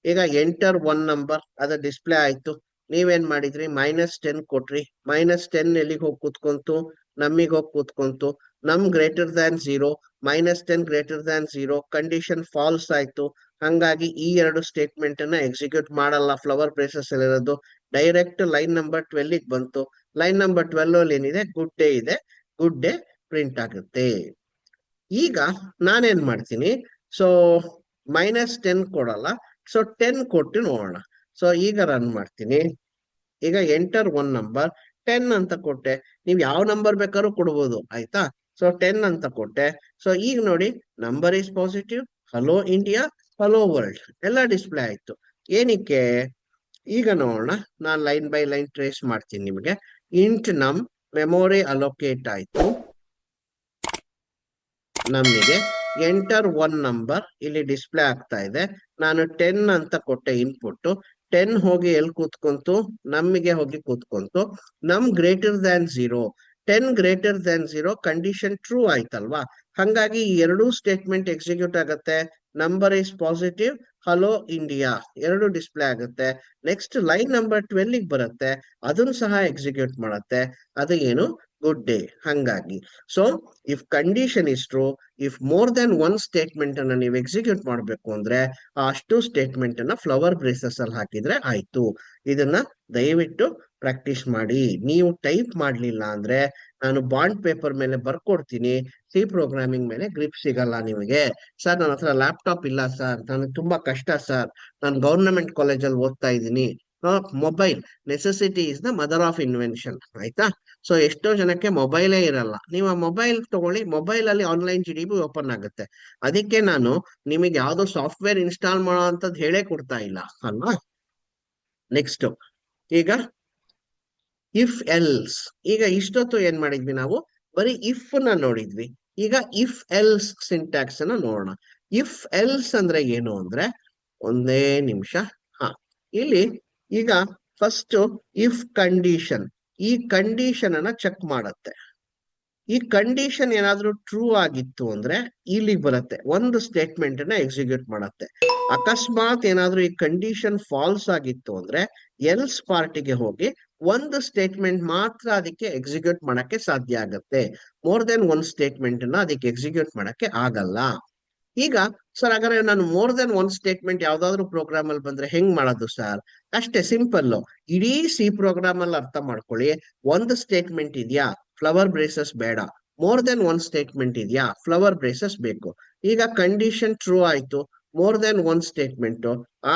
ಈಗ ಎಂಟರ್ 1 ನಂಬರ್ ಅದ ಡಿಸ್ಪ್ಲೇ ಆಯ್ತು. ನೀವೇನ್ ಮಾಡಿದ್ರಿ, -10 ಕೊಟ್ರಿ. -10 ಎಲ್ಲಿಗೆ ಹೋಗಿ ಕೂತ್ಕೊಂತು, ನಮ್ಮಿಗೆ ಹೋಗಿ ಕೂತ್ಕೊಂತು. Num greater than 0, -10 greater than 0 condition false ಆಯ್ತು. ಹಂಗಾಗಿ ಈ ಎರಡು ಸ್ಟೇಟ್ಮೆಂಟ್ ಅನ್ನ ಎಕ್ಸಿಕ್ಯೂಟ್ ಮಾಡಲ್ಲ ಫ್ಲವರ್ ಬ್ರೇಸಸ್ ಅಲ್ಲಿರೋದು. ಡೈರೆಕ್ಟ್ ಲೈನ್ ನಂಬರ್ 12 ಬಂತು. ಲೈನ್ ನಂಬರ್ 12 ಅಲ್ಲಿ ಏನಿದೆ, ಗುಡ್ ಡೇ ಇದೆ. ಗುಡ್ ಡೇ ಪ್ರಿಂಟ್ ಆಗುತ್ತೆ. ಈಗ ನಾನೇನ್ ಮಾಡ್ತೀನಿ, ಸೊ -10 ಕೊಡಲ್ಲ, ಸೊ 10 ಕೊಟ್ಟು ನೋಡೋಣ. ಸೊ ಈಗ ರನ್ ಮಾಡ್ತೀನಿ. ಈಗ ಎಂಟರ್ 1 ನಂಬರ್ 10 ಅಂತ ಕೊಟ್ಟೆ. ನೀವ್ ಯಾವ ನಂಬರ್ ಬೇಕಾದ್ರೂ ಕೊಡ್ಬೋದು, ಆಯ್ತಾ? ಸೊ 10 ಅಂತ ಕೊಟ್ಟೆ. ಸೊ ಈಗ ನೋಡಿ, number is positive, hello India, hello world ಎಲ್ಲ ಡಿಸ್ಪ್ಲೇ ಆಯ್ತು. ಏನಕ್ಕೆ, ಈಗ ನೋಡೋಣ. ನಾನು ಲೈನ್ ಬೈ ಲೈನ್ ಟ್ರೇಸ್ ಮಾಡ್ತೀನಿ ನಿಮಗೆ. ಇಂಟ್ ನಮ್ ಮೆಮೊರಿ ಅಲೋಕೇಟ್ ಆಯ್ತು ನಮಗೆ. ಎಂಟರ್ 1 ನಂಬರ್ ಇಲ್ಲಿ ಡಿಸ್ಪ್ಲೇ ಆಗ್ತಾ ಇದೆ. ನಾನು 10 ಅಂತ ಕೊಟ್ಟೆ ಇನ್ಪುಟ್. 10 ಹೋಗಿ ಎಲ್ಲಿ ಕೂತ್ಕೊಂತು, ನಮಗೆ ಹೋಗಿ ಕೂತ್ಕೊಂತು. Num greater than 0, 10 greater than 0 condition true ಆಯ್ತಲ್ವಾ. ಹಂಗಾಗಿ ಈ ಎರಡೂ ಸ್ಟೇಟ್ಮೆಂಟ್ ಎಕ್ಸಿಕ್ಯೂಟ್ ಆಗುತ್ತೆ. Number is positive, hello India ಎರಡು ಡಿಸ್ಪ್ಲೇ ಆಗುತ್ತೆ. ನೆಕ್ಸ್ಟ್ ಲೈನ್ ನಂಬರ್ 12 ಬರುತ್ತೆ, ಅದನ್ನು ಸಹ ಎಕ್ಸಿಕ್ಯೂಟ್ ಮಾಡುತ್ತೆ. ಅದು ಏನು, ಗುಡ್ ಡೇ. ಹಂಗಾಗಿ so if condition is true, if more than one statement ಅನ್ನ ನೀವು ಎಕ್ಸಿಕ್ಯೂಟ್ ಮಾಡ್ಬೇಕು ಅಂದ್ರೆ ಅಷ್ಟು ಸ್ಟೇಟ್ಮೆಂಟ್ ಅನ್ನ ಫ್ಲವರ್ ಬ್ರೇಸಸ್ ಅಲ್ಲಿ ಹಾಕಿದ್ರೆ ಆಯ್ತು. ಇದನ್ನ ದಯವಿಟ್ಟು ಪ್ರಾಕ್ಟೀಸ್ ಮಾಡಿ. ನೀವು ಟೈಪ್ ಮಾಡ್ಲಿಲ್ಲ ಅಂದ್ರೆ ನಾನು ಬಾಂಡ್ ಪೇಪರ್ ಮೇಲೆ ಬರ್ಕೊಡ್ತೀನಿ. ಸಿ ಪ್ರೋಗ್ರಾಮಿಂಗ್ ಮೇಲೆ ಗ್ರಿಪ್ ಸಿಗಲ್ಲ ನಿಮಗೆ. ಸರ್ ನನ್ನ ಹತ್ರ ಲ್ಯಾಪ್ಟಾಪ್ ಇಲ್ಲ ಸರ್, ನನಗೆ ತುಂಬಾ ಕಷ್ಟ ಸರ್, ನಾನು ಗವರ್ನಮೆಂಟ್ ಕಾಲೇಜಲ್ಲಿ ಓದ್ತಾ ಇದ್ದೀನಿ. Mobile necessity is the mother of invention, ಆಯ್ತಾ? ಸೊ ಎಷ್ಟೋ ಜನಕ್ಕೆ ಮೊಬೈಲೇ ಇರಲ್ಲ. ನೀವು ಆ ಮೊಬೈಲ್ ತಗೊಳ್ಳಿ, ಮೊಬೈಲ್ ಅಲ್ಲಿ ಆನ್ಲೈನ್ GDP ಓಪನ್ ಆಗುತ್ತೆ. ಅದಕ್ಕೆ ನಾನು ನಿಮಗೆ ಯಾವ್ದೋ ಸಾಫ್ಟ್ವೇರ್ ಇನ್ಸ್ಟಾಲ್ ಮಾಡೋ ಅಂತದ್ ಹೇಳೇ ಕೊಡ್ತಾ ಇಲ್ಲ ಅಲ್ವಾ. ನೆಕ್ಸ್ಟ್ ಈಗ ಇಫ್ ಎಲ್ಸ್. ಈಗ ಇಷ್ಟೊತ್ತು ಏನ್ ಮಾಡಿದ್ವಿ ನಾವು, ಬರೀ ಇಫ್ ನ ನೋಡಿದ್ವಿ. ಈಗ ಇಫ್ ಎಲ್ಸ್ ಸಿಂಟ್ಯಾಕ್ಸ್ ಅನ್ನ ನೋಡೋಣ. ಇಫ್ ಎಲ್ಸ್ ಅಂದ್ರೆ ಏನು ಅಂದ್ರೆ, ಒಂದೇ ನಿಮಿಷ. ಇಲ್ಲಿ ಈಗ ಫಸ್ಟ್ ಇಫ್ ಕಂಡೀಷನ್, ಈ ಕಂಡೀಷನ್ ಅನ್ನ ಚೆಕ್ ಮಾಡತ್ತೆ. ಈ ಕಂಡೀಷನ್ ಏನಾದ್ರೂ ಟ್ರೂ ಆಗಿತ್ತು ಅಂದ್ರೆ ಇಲ್ಲಿಗೆ ಬರುತ್ತೆ, ಒಂದು ಸ್ಟೇಟ್ಮೆಂಟ್ ಅನ್ನ ಎಕ್ಸಿಕ್ಯೂಟ್ ಮಾಡತ್ತೆ. ಅಕಸ್ಮಾತ್ ಏನಾದ್ರೂ ಈ ಕಂಡೀಷನ್ ಫಾಲ್ಸ್ ಆಗಿತ್ತು ಅಂದ್ರೆ ಎಲ್ಸ್ ಪಾರ್ಟಿಗೆ ಹೋಗಿ ಒಂದು ಸ್ಟೇಟ್ಮೆಂಟ್ ಮಾತ್ರ ಅದಕ್ಕೆ ಎಕ್ಸಿಕ್ಯೂಟ್ ಮಾಡಕ್ಕೆ ಸಾಧ್ಯ ಆಗತ್ತೆ. ಮೋರ್ ದೆನ್ ಒನ್ ಸ್ಟೇಟ್ಮೆಂಟ್ ಅನ್ನ ಅದಕ್ಕೆ ಎಕ್ಸಿಕ್ಯೂಟ್ ಮಾಡಕ್ಕೆ ಆಗಲ್ಲ. ಈಗ ಸರ್ ಹಾಗಾದ್ರೆ ನಾನು ಮೋರ್ ದೆನ್ ಒನ್ ಸ್ಟೇಟ್ಮೆಂಟ್ ಯಾವ್ದಾದ್ರು ಪ್ರೋಗ್ರಾಮ್ ಅಲ್ಲಿ ಬಂದ್ರೆ ಹೆಂಗ್ ಮಾಡೋದು ಸರ್? ಅಷ್ಟೇ ಸಿಂಪಲ್. ಇಡೀ ಸಿ ಪ್ರೋಗ್ರಾಮ್ ಅಲ್ಲಿ ಅರ್ಥ ಮಾಡ್ಕೊಳ್ಳಿ. ಒಂದು ಸ್ಟೇಟ್ಮೆಂಟ್ ಇದೆಯಾ, ಫ್ಲವರ್ ಬ್ರೇಸಸ್ ಬೇಡ. ಮೋರ್ ದೆನ್ ಒನ್ ಸ್ಟೇಟ್ಮೆಂಟ್ ಇದೆಯಾ, ಫ್ಲವರ್ ಬ್ರೇಸಸ್ ಬೇಕು. ಈಗ ಕಂಡೀಷನ್ ಟ್ರೂ ಆಯ್ತು, ಮೋರ್ ದೆನ್ ಒನ್ ಸ್ಟೇಟ್ಮೆಂಟ್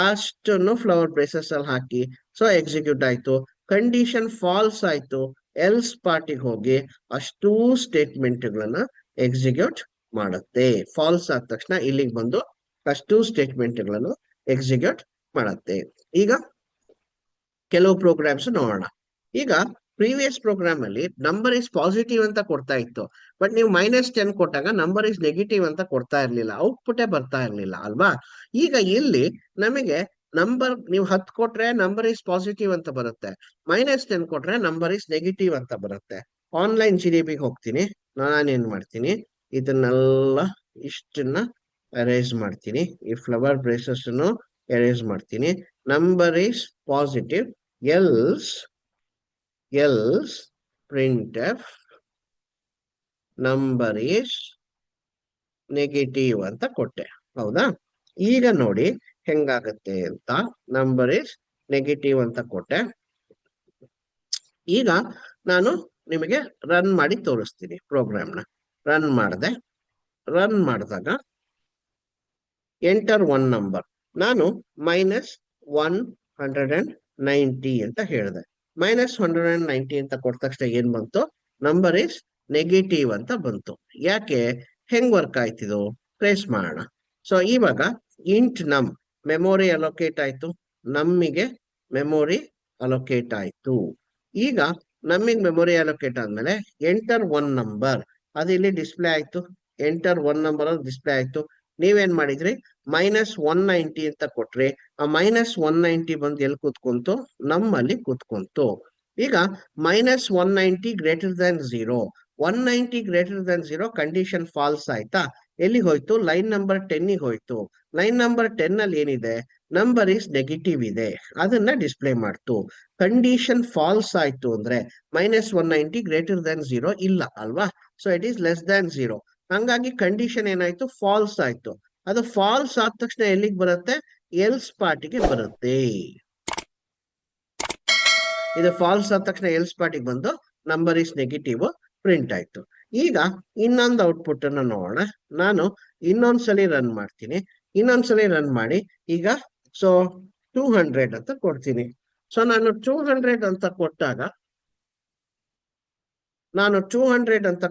ಅಷ್ಟನ್ನು ಫ್ಲವರ್ ಬ್ರೇಸಸ್ ಅಲ್ಲಿ ಹಾಕಿ ಸೊ ಎಕ್ಸಿಕ್ಯೂಟ್ ಆಯ್ತು. ಕಂಡೀಷನ್ ಫಾಲ್ಸ್ ಆಯ್ತು, ಎಲ್ಸ್ ಪಾರ್ಟಿಗೆ ಹೋಗಿ ಅಷ್ಟೂ ಸ್ಟೇಟ್ಮೆಂಟ್ ಗಳನ್ನ ಎಕ್ಸಿಕ್ಯೂಟ್ ಮಾಡುತ್ತೆ. ಫಾಲ್ಸ್ ಆದ ತಕ್ಷಣ ಇಲ್ಲಿಗೆ ಬಂದು ಅಷ್ಟು ಸ್ಟೇಟ್ಮೆಂಟ್ ಗಳನ್ನು ಎಕ್ಸಿಕ್ಯೂಟ್ ಮಾಡುತ್ತೆ. ಈಗ ಕೆಲವು ಪ್ರೋಗ್ರಾಮ್ಸ್ ನೋಡೋಣ. ಈಗ ಪ್ರೀವಿಯಸ್ ಪ್ರೋಗ್ರಾಮ್ ಅಲ್ಲಿ ನಂಬರ್ ಇಸ್ ಪಾಸಿಟಿವ್ ಅಂತ ಕೊಡ್ತಾ ಇತ್ತು, ಬಟ್ ನೀವು -10 ಕೊಟ್ಟಾಗ ನಂಬರ್ ಇಸ್ ನೆಗೆಟಿವ್ ಅಂತ ಕೊಡ್ತಾ ಇರ್ಲಿಲ್ಲ, ಔಟ್ಪುಟೇ ಬರ್ತಾ ಇರ್ಲಿಲ್ಲ ಅಲ್ವಾ. ಈಗ ಇಲ್ಲಿ ನಮಗೆ ನಂಬರ್ ನೀವು 10 ಕೊಟ್ರೆ ನಂಬರ್ ಇಸ್ ಪಾಸಿಟಿವ್ ಅಂತ ಬರುತ್ತೆ, -10 ಕೊಟ್ರೆ ನಂಬರ್ ಇಸ್ ನೆಗೆಟಿವ್ ಅಂತ ಬರುತ್ತೆ. ಆನ್ಲೈನ್ GDP ಹೋಗ್ತೀನಿ. ನಾನೇನ್ ಮಾಡ್ತೀನಿ, ಇದನ್ನೆಲ್ಲ ಇಷ್ಟನ್ನ ಅರೇಂಜ್ ಮಾಡ್ತೀನಿ. ಈ ಫ್ಲವರ್ ಬ್ರೇಸಸ್ ಅರೇಂಜ್ ಮಾಡ್ತೀನಿ. Number is positive, else else print F number is negative ಅಂತ ಕೊಟ್ಟೆ. ಹೌದಾ? ಈಗ ನೋಡಿ ಹೆಂಗಾಗತ್ತೆ ಅಂತ. ನಂಬರ್ ಇಸ್ ನೆಗೆಟಿವ್ ಅಂತ ಕೊಟ್ಟೆ. ಈಗ ನಾನು ನಿಮಗೆ ರನ್ ಮಾಡಿ ತೋರಿಸ್ತೀನಿ ಪ್ರೋಗ್ರಾಮ್ನ. ರನ್ ಮಾಡಿದೆ. ರನ್ ಮಾಡಿದಾಗ ಎಂಟರ್ ಒನ್ ನಂಬರ್, ನಾನು -190 ಅಂತ ಹೇಳಿದೆ. -190 ಅಂತ ಕೊಟ್ಟ ತಕ್ಷಣ ಏನ್ ಬಂತು? ನಂಬರ್ ಇಸ್ ನೆಗೆಟಿವ್ ಅಂತ ಬಂತು. ಯಾಕೆ? ಹೆಂಗ್ ವರ್ಕ್ ಆಯ್ತಿದು? ಟ್ರೇಸ್ ಮಾಡೋಣ. ಸೊ ಇವಾಗ ಇಂಟ್ ನಮ್ ಮೆಮೊರಿ ಅಲೋಕೇಟ್ ಆಯ್ತು. ನಮ್ಮಿಗೆ ಮೆಮೊರಿ ಅಲೋಕೇಟ್ ಆಯ್ತು. ಈಗ ನಮ್ಮಿಗೆ ಮೆಮೊರಿ ಅಲೋಕೇಟ್ ಆದ್ಮೇಲೆ ಎಂಟರ್ ಒನ್ ನಂಬರ್ ಅದು ಇಲ್ಲಿ ಡಿಸ್ಪ್ಲೇ ಆಯ್ತು. ಎಂಟರ್ ಒನ್ ನಂಬರ್ ಅದು ಡಿಸ್ಪ್ಲೇ ಆಯ್ತು. ನೀವೇನ್ ಮಾಡಿದ್ರಿ? -190 ಅಂತ ಕೊಟ್ರಿ. ಆ -190 ಬಂದು ಎಲ್ಲಿ ಕೂತ್ಕೊಂತು? ನಮ್ಮಲ್ಲಿ ಕೂತ್ಕೊಂತು. ಈಗ -190 greater than 0, 190 greater than 0 condition falls ಆಯ್ತಾ? ಎಲ್ಲಿ ಹೋಯ್ತು? ಲೈನ್ ನಂಬರ್ 10 ಹೋಯ್ತು. ಲೈನ್ ನಂಬರ್ 10 ಅಲ್ಲಿ ಏನಿದೆ? ನಂಬರ್ ಇಸ್ ನೆಗೆಟಿವ್ ಇದೆ, ಅದನ್ನ ಡಿಸ್ಪ್ಲೇ ಮಾಡ್ತು. ಕಂಡೀಷನ್ ಫಾಲ್ಸ್ ಆಯ್ತು ಅಂದ್ರೆ -190 ಗ್ರೇಟರ್ ದನ್ 0 ಇಲ್ಲ ಅಲ್ವಾ? So it is less than 0. ಹಂಗಾಗಿ ಕಂಡೀಷನ್ ಏನಾಯ್ತು? ಫಾಲ್ಸ್ ಆಯ್ತು. ಅದು ಫಾಲ್ಸ್ ಆದ ತಕ್ಷಣ ಎಲ್ಲಿಗೆ ಬರುತ್ತೆ? ಎಲ್ಸ್ ಪಾರ್ಟಿಗೆ ಬರುತ್ತೆ. ಇದು ಫಾಲ್ಸ್ ಆದ ತಕ್ಷಣ ಎಲ್ಸ್ ಪಾರ್ಟಿಗೆ ಬಂದು ನಂಬರ್ ಇಸ್ ನೆಗೆಟಿವ್ ಪ್ರಿಂಟ್ ಆಯ್ತು. ಈಗ ಇನ್ನೊಂದು ಔಟ್ಪುಟ್ ಅನ್ನ ನೋಡೋಣ. ನಾನು ಇನ್ನೊಂದ್ಸಲಿ ರನ್ ಮಾಡ್ತೀನಿ. ಇನ್ನೊಂದ್ಸಲಿ ರನ್ ಮಾಡಿ ಈಗ ಸೊ 200 ಅಂತ ಕೊಡ್ತೀನಿ. ಸೊ ನಾನು 200 ಅಂತ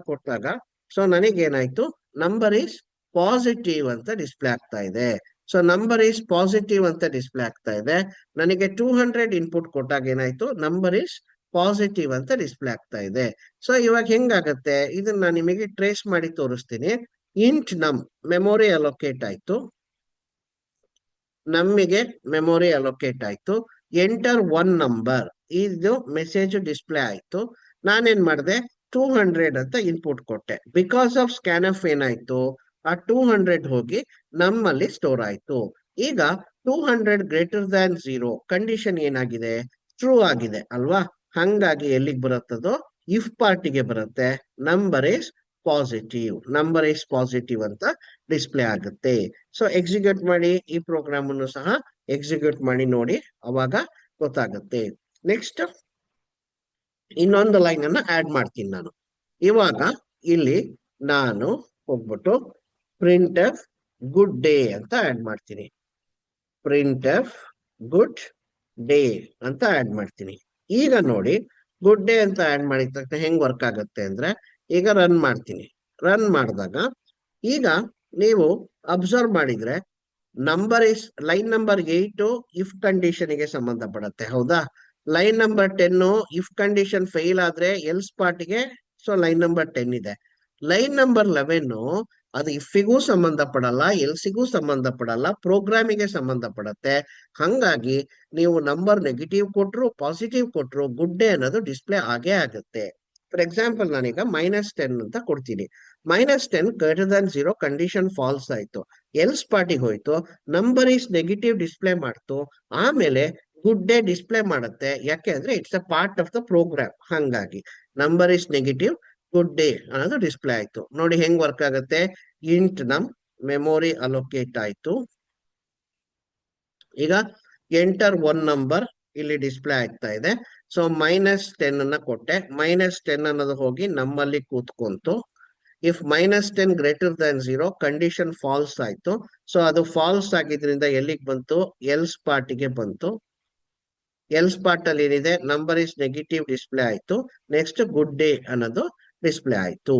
ಕೊಟ್ಟಾಗ ಸೊ ನನಗೇನಾಯ್ತು? ನಂಬರ್ ಈಸ್ ಪಾಸಿಟಿವ್ ಅಂತ ಡಿಸ್ಪ್ಲೇ ಆಗ್ತಾ ಇದೆ. ಸೊ ನಂಬರ್ ಈಸ್ ಪಾಸಿಟಿವ್ ಅಂತ ಡಿಸ್ಪ್ಲೇ ಆಗ್ತಾ ಇದೆ. ನನಗೆ 200 ಇನ್ಪುಟ್ ಕೊಟ್ಟಾಗ ಏನಾಯ್ತು? ನಂಬರ್ ಈಸ್ ಪಾಸಿಟಿವ್ ಅಂತ ಡಿಸ್ಪ್ಲೇ ಆಗ್ತಾ ಇದೆ. ಸೊ ಇವಾಗ ಹೆಂಗಾಗತ್ತೆ? ಇದನ್ನ ನಿಮಗೆ ಟ್ರೇಸ್ ಮಾಡಿ ತೋರಿಸ್ತೀನಿ. ಇಂಟ್ ನಮ್ ಮೆಮೊರಿ ಅಲೋಕೇಟ್ ಆಯ್ತು. ನಮ್ಮಿಗೆ ಮೆಮೊರಿ ಅಲೋಕೇಟ್ ಆಯ್ತು. ಎಂಟರ್ ಒನ್ ನಂಬರ್ ಇದು ಮೆಸೇಜ್ ಡಿಸ್ಪ್ಲೇ ಆಯ್ತು. ನಾನೇನ್ ಮಾಡಿದೆ? 200 ಅಂತ ಇನ್ಪುಟ್ ಕೊಟ್ಟೆ. ಬಿಕಾಸ್ ಆಫ್ ಸ್ಕ್ಯಾನ್ ಆಫ್ ಏನಾಯ್ತು? ಆ 200 ಹೋಗಿ ನಮ್ಮಲ್ಲಿ ಸ್ಟೋರ್ ಆಯ್ತು. ಈಗ 200 ಗ್ರೇಟರ್ ದ್ಯಾನ್ 0 ಕಂಡೀಷನ್ ಏನಾಗಿದೆ? ಟ್ರೂ ಆಗಿದೆ ಅಲ್ವಾ? ಹಂಗಾಗಿ ಎಲ್ಲಿಗೆ ಬರುತ್ತದೋ? ಇಫ್ ಪಾರ್ಟಿಗೆ ಬರುತ್ತೆ. ನಂಬರ್ ಇಸ್ ಪಾಸಿಟಿವ್ ಅಂತ ಡಿಸ್ಪ್ಲೇ ಆಗುತ್ತೆ. ಸೊ ಎಕ್ಸಿಕ್ಯೂಟ್ ಮಾಡಿ, ಈ ಪ್ರೋಗ್ರಾಮ್ ಅನ್ನು ಸಹ ಎಕ್ಸಿಕ್ಯೂಟ್ ಮಾಡಿ ನೋಡಿ, ಅವಾಗ ಗೊತ್ತಾಗುತ್ತೆ. ನೆಕ್ಸ್ಟ್ ಇನ್ನೊಂದು ಲೈನ್ ಅನ್ನ ಆಡ್ ಮಾಡ್ತೀನಿ ನಾನು. ಇವಾಗ ಇಲ್ಲಿ ನಾನು ಹೋಗ್ಬಿಟ್ಟು ಪ್ರಿಂಟ್ ಎಫ್ ಗುಡ್ ಡೇ ಅಂತ ಆಡ್ ಮಾಡ್ತೀನಿ. ಪ್ರಿಂಟ್ ಎಫ್ ಗುಡ್ ಡೇ ಅಂತ ಆಡ್ ಮಾಡ್ತೀನಿ. ಈಗ ನೋಡಿ ಗುಡ್ ಡೇ ಅಂತ ಆಡ್ ಮಾಡಿದ ತಕ್ಷಣ ಹೆಂಗ್ ವರ್ಕ್ ಆಗುತ್ತೆ ಅಂದ್ರೆ, ಈಗ ರನ್ ಮಾಡ್ತೀನಿ. ರನ್ ಮಾಡಿದಾಗ ಈಗ ನೀವು ಅಬ್ಸರ್ವ್ ಮಾಡಿದ್ರೆ number is line number 8 if ಕಂಡೀಷನ್ಗೆ ಸಂಬಂಧಪಡುತ್ತೆ. ಹೌದಾ? Line number 10 if condition fail ಆದ್ರೆ ಎಲ್ಸ್ ಪಾರ್ಟಿಗೆ. ಸೊ ಲೈನ್ ನಂಬರ್ 10 ಇದೆ. ಲೈನ್ ನಂಬರ್ 11 ಅದು ಇಫಿಗೂ ಸಂಬಂಧಪಡಲ್ಲ, ಎಲ್ಸಿಗೂ ಸಂಬಂಧಪಡಲ್ಲ, ಪ್ರೋಗ್ರಾಮಿಗೆ ಸಂಬಂಧಪಡುತ್ತೆ. ಹಂಗಾಗಿ ನೀವು ನಂಬರ್ ನೆಗೆಟಿವ್ ಕೊಟ್ರು ಪಾಸಿಟಿವ್ ಕೊಟ್ರು ಗುಡ್ ಡೇ ಅನ್ನೋದು ಡಿಸ್ಪ್ಲೇ ಆಗೇ ಆಗುತ್ತೆ. ಫಾರ್ ಎಕ್ಸಾಂಪಲ್ ನಾನೀಗ -10 ಅಂತ ಕೊಡ್ತೀನಿ. -10 ಗ್ರೇಟರ್ ದನ್ 0 ಕಂಡೀಷನ್ ಫಾಲ್ಸ್ ಆಯ್ತು. ಎಲ್ಸ್ ಪಾರ್ಟಿಗೆ ಹೋಯ್ತು. ನಂಬರ್ ಈಸ್ ನೆಗೆಟಿವ್ ಡಿಸ್ಪ್ಲೇ ಮಾಡ್ತು. ಆಮೇಲೆ ಗುಡ್ ಡೇ ಡಿಸ್ಪ್ಲೇ ಮಾಡುತ್ತೆ. ಯಾಕೆ ಅಂದ್ರೆ it's a part of the program. ಹಂಗಾಗಿ number is negative good day ಅನ್ನೋದು ಡಿಸ್ಪ್ಲೇ ಆಯ್ತು. ನೋಡಿ ಹೆಂಗ್ ವರ್ಕ್ ಆಗುತ್ತೆ? ಇಂಟ್ ನಮ್ ಮೆಮೊರಿ ಅಲೋಕೇಟ್ ಆಯ್ತು. ಈಗ ಎಂಟರ್ ಒನ್ ನಂಬರ್ ಇಲ್ಲಿ ಡಿಸ್ಪ್ಲೇ ಆಗ್ತಾ ಇದೆ. ಸೊ -10 ಅನ್ನ ಕೊಟ್ಟೆ. -10 ಅನ್ನೋದು ಹೋಗಿ ನಮ್ಮಲ್ಲಿ ಕೂತ್ಕೊಂತು. If -10 greater than 0 condition false ಆಯ್ತು. ಸೊ ಅದು ಫಾಲ್ಸ್ ಆಗಿದ್ರಿಂದ ಎಲ್ಲಿಗೆ ಬಂತು? ಎಲ್ಸ್ ಪಾರ್ಟಿಗೆ ಬಂತು. ಎಲ್ಸ್ ಪಾರ್ಟ್ ಅಲ್ಲಿ ಏನಿದೆ? ನಂಬರ್ ಇಸ್ ನೆಗೆಟಿವ್ ಡಿಸ್ಪ್ಲೇ ಆಯ್ತು. ನೆಕ್ಸ್ಟ್ ಗುಡ್ ಡೇ ಅನ್ನೋದು ಡಿಸ್ಪ್ಲೇ ಆಯ್ತು.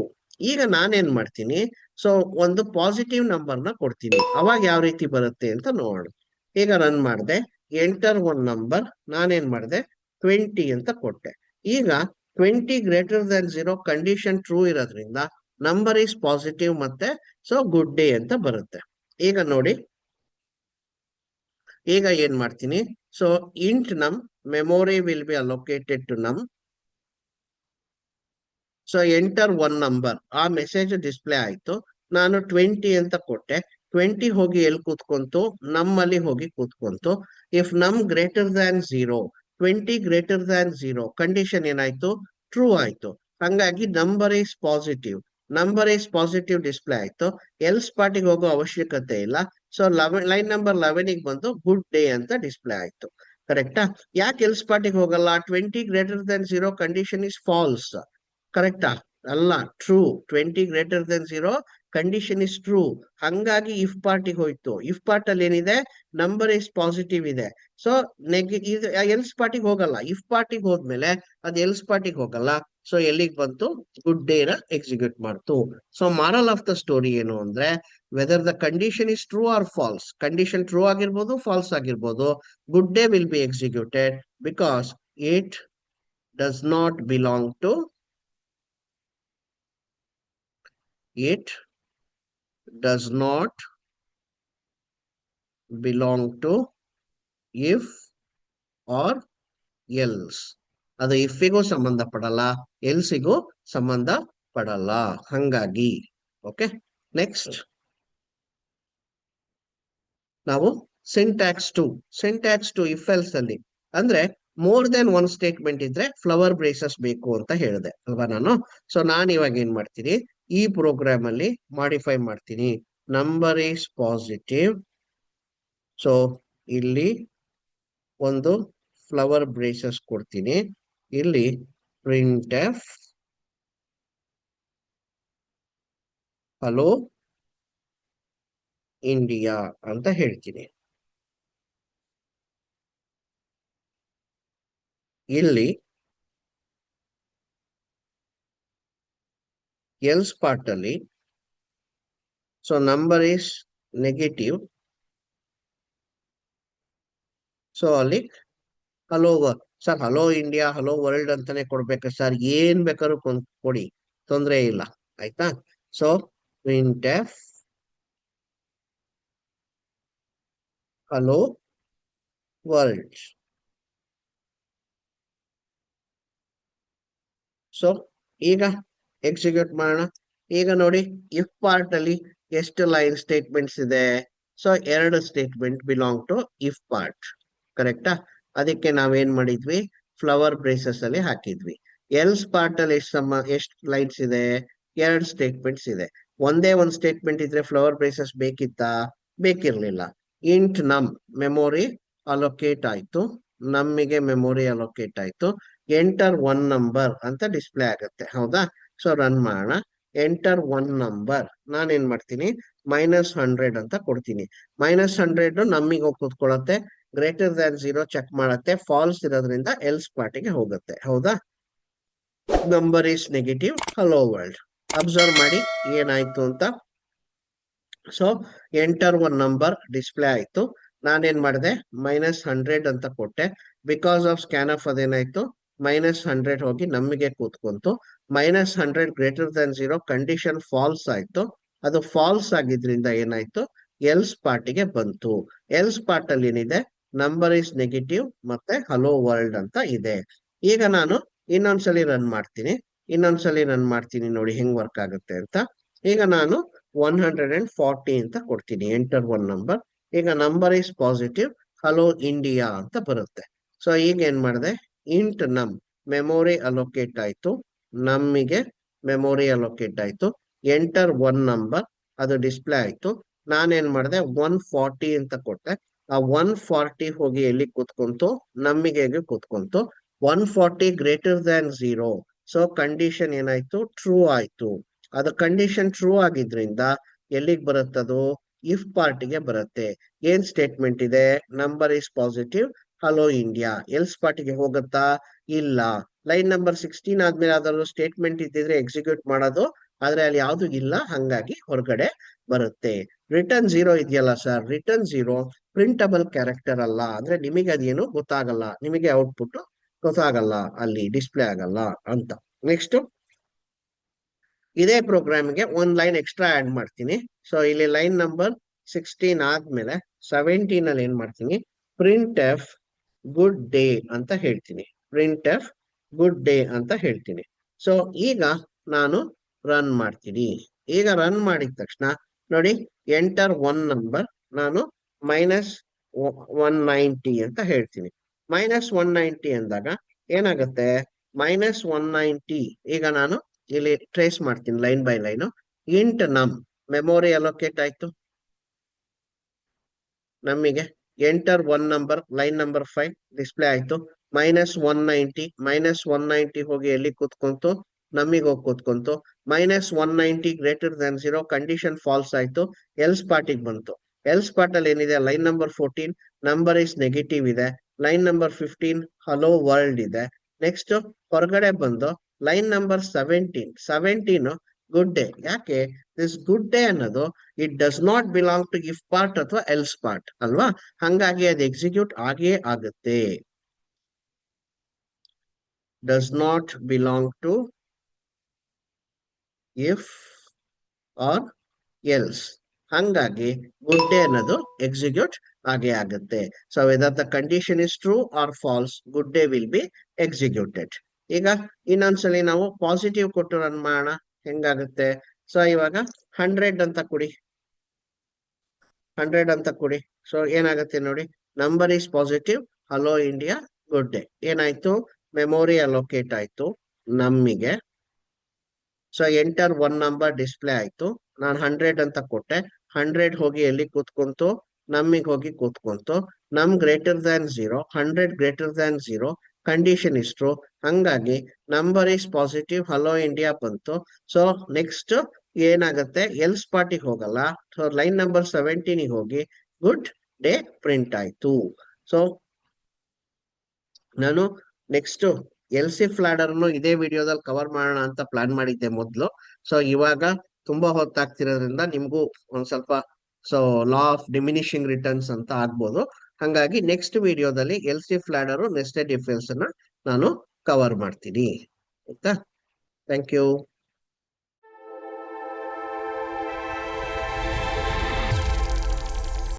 ಈಗ ನಾನೇನ್ ಮಾಡ್ತೀನಿ? ಸೊ ಒಂದು ಪಾಸಿಟಿವ್ ನಂಬರ್ನ ಕೊಡ್ತೀನಿ. ಅವಾಗ ಯಾವ ರೀತಿ ಬರುತ್ತೆ ಅಂತ ನೋಡೋಣ. ಈಗ ರನ್ ಮಾಡಿದೆ. ಎಂಟರ್ ಒನ್ ನಂಬರ್ ನಾನೇನ್ ಮಾಡಿದೆ? 20 ಅಂತ ಕೊಟ್ಟೆ. ಈಗ 20 ಗ್ರೇಟರ್ ದನ್ 0 ಕಂಡೀಷನ್ ಟ್ರೂ ಇರೋದ್ರಿಂದ ನಂಬರ್ ಈಸ್ ಪಾಸಿಟಿವ್ ಮತ್ತೆ ಸೊ ಗುಡ್ ಡೇ ಅಂತ ಬರುತ್ತೆ. ಈಗ ನೋಡಿ, ಈಗ ಏನ್ ಮಾಡ್ತೀನಿ? So int num memory will be allocated to num so enter one number, ಆ ಮೆಸೇಜ್ ಡಿಸ್ಪ್ಲೇ ಆಯ್ತು. ನಾನು 20 ಅಂತ ಕೊಟ್ಟೆ. 20 ಹೋಗಿ ಎಲ್ಲಿ ಕೂತ್ಕೊಂತು? ನಮ್ಮಲ್ಲಿ ಹೋಗಿ ಕೂತ್ಕೊಂತು. If num greater than 0, 20 greater than 0, condition ಏನಾಯ್ತು? ಟ್ರೂ ಆಯ್ತು. ಹಂಗಾಗಿ ನಂಬರ್ ಈಸ್ ಪಾಸಿಟಿವ್ ಡಿಸ್ಪ್ಲೇ ಆಯ್ತು. ಎಲ್ಸ್ ಪಾರ್ಟಿಗೆ ಹೋಗೋ ಅವಶ್ಯಕತೆ ಇಲ್ಲ. ಸೊ ಲೈನ್ ನಂಬರ್ 11 ಬಂದು ಗುಡ್ ಡೇ ಅಂತ ಡಿಸ್ಪ್ಲೇ ಆಯ್ತು. ಕರೆಕ್ಟಾ? ಯಾಕೆ ಎಲ್ಸ್ ಪಾರ್ಟಿಗೆ ಹೋಗಲ್ಲ? 20 greater than 0 condition is false. ಕರೆಕ್ಟಾ? ಅಲ್ಲ, true. 20 greater than 0 condition is true. ಹಂಗಾಗಿ ಇಫ್ ಪಾರ್ಟಿಗೆ ಹೋಯ್ತು. ಇಫ್ ಪಾರ್ಟ್ ಅಲ್ಲಿ ಏನಿದೆ? ನಂಬರ್ ಇಸ್ ಪಾಸಿಟಿವ್ ಇದೆ. ಸೊ ಎಲ್ಸ್ ಪಾರ್ಟಿಗೆ ಹೋಗಲ್ಲ. ಇಫ್ ಪಾರ್ಟಿಗೆ ಹೋದ್ಮೇಲೆ ಅದು ಎಲ್ಸ್ ಪಾರ್ಟಿಗೆ ಹೋಗಲ್ಲ. ಸೊ ಎಲ್ಲಿಗೆ ಬಂತು? ಗುಡ್ ಡೇ ನ ಎಕ್ಸಿಕ್ಯೂಟ್ ಮಾಡ್ತು. So moral of the story ಏನು ಅಂದ್ರೆ, whether the condition is true or false, condition true ಆಗಿರ್ಬೋದು, ಫಾಲ್ಸ್ ಆಗಿರ್ಬೋದು, good day will be executed because it does not belong to it does not belong to if or else. ಅದು ಇಫ್ಗೂ ಸಂಬಂಧ ಪಡಲ್ಲ, ಎಲ್ಸಿಗೂ ಸಂಬಂಧ ಪಡಲ್ಲ. ಹಂಗಾಗಿ okay. Next ನಾವು syntax to if else ಅಲ್ಲಿ ಅಂದ್ರೆ more than one statement ಇದ್ರೆ ಫ್ಲವರ್ ಬ್ರೇಸಸ್ ಬೇಕು ಅಂತ ಹೇಳಿದೆ ಅಲ್ವಾ ನಾನು. ಸೊ ನಾನು ಇವಾಗ ಏನ್ ಮಾಡ್ತೀನಿ, ಈ ಪ್ರೋಗ್ರಾಮ್ ಅಲ್ಲಿ ಮಾಡಿಫೈ ಮಾಡ್ತೀನಿ. Number is positive. ಸೊ ಇಲ್ಲಿ ಒಂದು ಫ್ಲವರ್ ಬ್ರೇಸಸ್ ಕೊಡ್ತೀನಿ. ಇಲ್ಲಿ ಪ್ರಿಂಟ್ ಎಫ್ ಹಲೋ ಇಂಡಿಯಾ ಅಂತ ಹೇಳ್ತೀನಿ. ಇಲ್ಲಿ ಎಲ್ಸ್ ಪಾರ್ಟ್ ಅಲ್ಲಿ so number is negative. So ಅಲ್ಲಿ hello sir, hello India, hello world ಅಂತಾನೆ ಕೊಡ್ಬೇಕು ಸರ್, ಏನ್ ಬೇಕಾದ್ರೂ ಕೊಡಿ, ತೊಂದ್ರೆ ಇಲ್ಲ. ಆಯ್ತಾ? So print f hello world. So ಈಗ ಎಕ್ಸಿಕ್ಯೂಟ್ ಮಾಡೋಣ. ಈಗ ನೋಡಿ, ಇಫ್ ಪಾರ್ಟ್ ಅಲ್ಲಿ ಎಷ್ಟು ಲೈನ್ ಸ್ಟೇಟ್ಮೆಂಟ್ಸ್ ಇದೆ? So 2 statement belong to if part. ಕರೆಕ್ಟಾ? ಅದಕ್ಕೆ ನಾವೇನ್ ಮಾಡಿದ್ವಿ? ಫ್ಲವರ್ ಬ್ರೇಸಸ್ ಅಲ್ಲಿ ಹಾಕಿದ್ವಿ. ಎಲ್ಸ್ ಪಾರ್ಟ್ ಅಲ್ಲಿ ಎಷ್ಟು ಲೈನ್ಸ್ ಇದೆ? 2 ಸ್ಟೇಟ್ಮೆಂಟ್ಸ್ ಇದೆ. ಒಂದೇ ಒಂದ್ ಸ್ಟೇಟ್ಮೆಂಟ್ ಇದ್ರೆ ಫ್ಲವರ್ ಬ್ರೇಸಸ್ ಬೇಕಿತ್ತಾ? ಬೇಕಿರ್ಲಿಲ್ಲ. ಇಂಟ್ ನಮ್ ಮೆಮೊರಿ ಅಲೋಕೇಟ್ ಆಯ್ತು, ನಮ್ಮಿಗೆ ಮೆಮೊರಿ ಅಲೋಕೇಟ್ ಆಯ್ತು. ಎಂಟರ್ ಒನ್ ನಂಬರ್ ಅಂತ ಡಿಸ್ಪ್ಲೇ ಆಗುತ್ತೆ. ಹೌದಾ? ಸೊ ರನ್ ಮಾಡೋಣ. ಎಂಟರ್ ಒನ್ ನಂಬರ್, ನಾನೇನ್ ಮಾಡ್ತೀನಿ? -100 ಅಂತ ಕೊಡ್ತೀನಿ. -100 ನಮ್ಮಿಗೆ ಹೋಗಿ ಕೂತ್ಕೊಳ್ಳುತ್ತೆ. ಗ್ರೇಟರ್ ದ್ಯಾನ್ 0 ಚೆಕ್ ಮಾಡತ್ತೆ, ಫಾಲ್ಸ್ ಇರೋದ್ರಿಂದ ಎಲ್ಸ್ ಪಾರ್ಟಿಗೆ ಹೋಗುತ್ತೆ. ಹೌದಾ? Number is negative, hello world. Observe ಮಾಡಿ ಏನಾಯ್ತು ಅಂತ. So enter one number display ಆಯ್ತು. ನಾನೇನ್ ಮಾಡಿದೆ? -100 ಅಂತ ಕೊಟ್ಟೆ. ಬಿಕಾಸ್ ಆಫ್ ಸ್ಕ್ಯಾನ್ ಆಫ್ ಅದೇನಾಯ್ತು? -100 ಹೋಗಿ ನಮಗೆ ಕೂತ್ಕೊಂತು. -100 ಗ್ರೇಟರ್ ದನ್ 0 ಕಂಡೀಷನ್ ಫಾಲ್ಸ್ ಆಯ್ತು. ಅದು ಫಾಲ್ಸ್ ಆಗಿದ್ರಿಂದ ಏನಾಯ್ತು? ಎಲ್ಸ್ ಪಾರ್ಟಿಗೆ ಬಂತು. ಎಲ್ಸ್ ಪಾರ್ಟ್ ಅಲ್ಲಿ ಏನಿದೆ? ನಂಬರ್ ಈಸ್ ನೆಗೆಟಿವ್ ಮತ್ತೆ ಹಲೋ ವರ್ಲ್ಡ್ ಅಂತ ಇದೆ. ಈಗ ನಾನು ಇನ್ನೊಂದ್ಸಲಿ ರನ್ ಮಾಡ್ತೀನಿ ನೋಡಿ ಹೆಂಗ್ ವರ್ಕ್ ಆಗುತ್ತೆ ಅಂತ. ಈಗ ನಾನು 140 ಅಂತ ಕೊಡ್ತೀನಿ. Enter one number. ಈಗ number is positive, hello India ಅಂತ ಬರುತ್ತೆ. ಸೊ ಈಗ ಏನ್ ಮಾಡಿದೆ? ಇಂಟ್ ನಮ್ ಮೆಮೊರಿ ಅಲೋಕೇಟ್ ಆಯ್ತು, ನಮ್ಮಿಗೆ ಮೆಮೊರಿ ಅಲೋಕೇಟ್ ಆಯ್ತು. ಎಂಟರ್ ಒನ್ ನಂಬರ್ ಅದು ಡಿಸ್ಪ್ಲೇ ಆಯ್ತು. ನಾನೇನ್ ಮಾಡಿದೆ? 140 ಅಂತ ಕೊಟ್ಟೆ. ಆ 140 ಹೋಗಿ ಎಲ್ಲಿ ಕೂತ್ಕೊಂತು? ನಮ್ಮಿಗೆ ಕೂತ್ಕೊಂತು. 140 ಗ್ರೇಟರ್ ದ್ಯಾನ್ 0. ಸೊ ಕಂಡೀಷನ್ ಏನಾಯ್ತು? ಟ್ರೂ ಆಯ್ತು. ಅದು ಕಂಡೀಷನ್ ಟ್ರೂ ಆಗಿದ್ರಿಂದ ಎಲ್ಲಿಗೆ ಬರುತ್ತದು? ಇಫ್ ಪಾರ್ಟಿಗೆ ಬರುತ್ತೆ. ಏನ್ ಸ್ಟೇಟ್ಮೆಂಟ್ ಇದೆ? Number is positive, hello India. Else ಪಾರ್ಟಿಗೆ ಹೋಗುತ್ತಾ? ಇಲ್ಲ. ಲೈನ್ ನಂಬರ್ 16 ಆದ್ಮೇಲೆ ಯಾವ್ದಾದ್ರು ಸ್ಟೇಟ್ಮೆಂಟ್ ಇದ್ದಿದ್ರೆ ಎಕ್ಸಿಕ್ಯೂಟ್ ಮಾಡೋದು, ಆದ್ರೆ ಅಲ್ಲಿ ಯಾವ್ದು ಇಲ್ಲ, ಹಂಗಾಗಿ ಹೊರಗಡೆ ಬರುತ್ತೆ. ರಿಟರ್ನ್ 0 ಇದೆಯಲ್ಲ ಸರ್, ರಿಟರ್ನ್ 0 ಪ್ರಿಂಟಬಲ್ ಕ್ಯಾರೆಕ್ಟರ್ ಅಲ್ಲ, ಅಂದ್ರೆ ನಿಮಗೆ ಅದೇನು ಗೊತ್ತಾಗಲ್ಲ, ನಿಮಗೆ ಔಟ್ಪುಟ್ ಗೊತ್ತಾಗಲ್ಲ, ಅಲ್ಲಿ ಡಿಸ್ಪ್ಲೇ ಆಗಲ್ಲ ಅಂತ. ನೆಕ್ಸ್ಟ್ ಇದೇ ಪ್ರೋಗ್ರಾಮ್ಗೆ ಒಂದ್ ಲೈನ್ ಎಕ್ಸ್ಟ್ರಾ ಆಡ್ ಮಾಡ್ತೀನಿ. ಸೊ ಇಲ್ಲಿ ಲೈನ್ ನಂಬರ್ 16 ಆದ್ಮೇಲೆ 17 ಅಲ್ಲಿ ಏನ್ ಮಾಡ್ತೀನಿ? ಪ್ರಿಂಟ್ ಎಫ್ ಗುಡ್ ಡೇ ಅಂತ ಹೇಳ್ತೀನಿ. ಪ್ರಿಂಟ್ ಎಫ್ ಗುಡ್ ಡೇ ಅಂತ ಹೇಳ್ತೀನಿ. ಸೊ ಈಗ ನಾನು ರನ್ ಮಾಡ್ತೀನಿ. ಈಗ ರನ್ ಮಾಡಿದ ತಕ್ಷಣ ನೋಡಿ, ಎಂಟರ್ ಒನ್ ನಂಬರ್, ನಾನು -190 ಅಂತ ಹೇಳ್ತೀನಿ. -190 ಅಂದಾಗ ಏನಾಗುತ್ತೆ, -190 ಈಗ ನಾನು ಇಲ್ಲಿ ಟ್ರೇಸ್ ಮಾಡ್ತೀನಿ line by line. Int num memory allocate ಆಯ್ತು ನಮಗೆ. Enter one number, line number 5 display ಆಯ್ತು. -190 ಹೋಗಿ ಎಲ್ಲಿ ಕೂತ್ಕೊಂತು, ನಮಗೆ ಹೋಗಿ ಕೂತ್ಕೊಂತು. -190 > 0 ಕಂಡೀಷನ್ ಫಾಲ್ಸ್ ಆಯ್ತು, ಎಲ್ಸ್ ಪಾರ್ಟಿಗೆ ಬಂತು. ಎಲ್ಸ್ ಪಾರ್ಟ್ ಅಲ್ಲಿ ಏನಿದೆ, line number 14 number is negative ಇದೆ, ಲೈನ್ ನಂಬರ್ 15 ಹಲೋ ವರ್ಲ್ಡ್ ಇದೆ. ನೆಕ್ಸ್ಟ್ ಹೊರಗಡೆ ಬಂದು ಲೈನ್ ನಂಬರ್ 17 ಗುಡ್ ಡೇ. ಯಾಕೆ ದಿಸ್ ಗುಡ್ ಡೇ ಅನ್ನೋದು it does not belong to if part ಅಥವಾ ಎಲ್ಸ್ ಪಾರ್ಟ್ ಅಲ್ವಾ, ಹಂಗಾಗಿ ಅದು ಎಕ್ಸಿಕ್ಯೂಟ್ ಆಗೇ ಆಗುತ್ತೆ. Does not belong to if or else, ಹಂಗಾಗಿ ಗುಡ್ ಡೇ ಅನ್ನೋದು ಎಕ್ಸಿಕ್ಯೂಟ್ ಆಗೇ ಆಗುತ್ತೆ. So whether the condition is true or false, good day will be executed. ಈಗ ಇನ್ನೊಂದ್ಸಲಿ ನಾವು ಪಾಸಿಟಿವ್ ಕೊಟ್ಟು ರನ್ ಮಾಡೋಣ, ಹೆಂಗಾಗುತ್ತೆ. ಸೊ ಇವಾಗ 100 ಅಂತ ಕೊಡಿ, 100 ಅಂತ ಕೊಡಿ. ಸೊ ಏನಾಗುತ್ತೆ ನೋಡಿ, number is positive, hello India, good day. ಏನಾಯ್ತು, ಮೆಮೊರಿ ಅಲೋಕೇಟ್ ಆಯ್ತು ನಮಗೆ. So enter one number display ಆಯ್ತು. ನಾನು 100 ಅಂತ ಕೊಟ್ಟೆ, 100 ಹೋಗಿ ಎಲ್ಲಿ ಕೂತ್ಕೊಂತು, ನಮಗೆ ಹೋಗಿ ಕೂತ್ಕೊಂತು. Num greater than 0, 100 greater than 0, condition ಇಷ್ಟು, ಹಂಗಾಗಿ number is positive, hello India ಬಂತು. ಸೊ ನೆಕ್ಸ್ಟ್ ಏನಾಗುತ್ತೆ, ಎಲ್ಸ್ ಪಾರ್ಟಿಗೆ ಹೋಗಲ್ಲ. ಸೊ ಲೈನ್ ನಂಬರ್ 17 ಹೋಗಿ ಗುಡ್ ಡೇ ಪ್ರಿಂಟ್ ಆಯ್ತು. ಸೊ ನಾನು ನೆಕ್ಸ್ಟ್ ಎಲ್ಸಿಫ್ ಲ್ಯಾಡರ್ನು ಇದೇ ವಿಡಿಯೋದಲ್ಲಿ ಕವರ್ ಮಾಡೋಣ ಅಂತ ಪ್ಲಾನ್ ಮಾಡಿದ್ದೆ ಮೊದಲು. ಸೊ ಇವಾಗ ತುಂಬಾ ಹೊತ್ತಾಗ್ತಿರೋದ್ರಿಂದ ನಿಮ್ಗೂ ಒಂದ್ ಸ್ವಲ್ಪ ಲಾ ಆಫ್ ಡಿಮಿನಿಷಿಂಗ್ ರಿಟರ್ನ್ಸ್ ಅಂತ ಆಗ್ಬೋದು. ಹಂಗಾಗಿ ನೆಕ್ಸ್ಟ್ ವಿಡಿಯೋದಲ್ಲಿ else if ladder nested if else ಅನ್ನ ನಾನು ಕವರ್ ಮಾಡ್ತೀನಿ. ಆಯ್ತಾ? Thank you.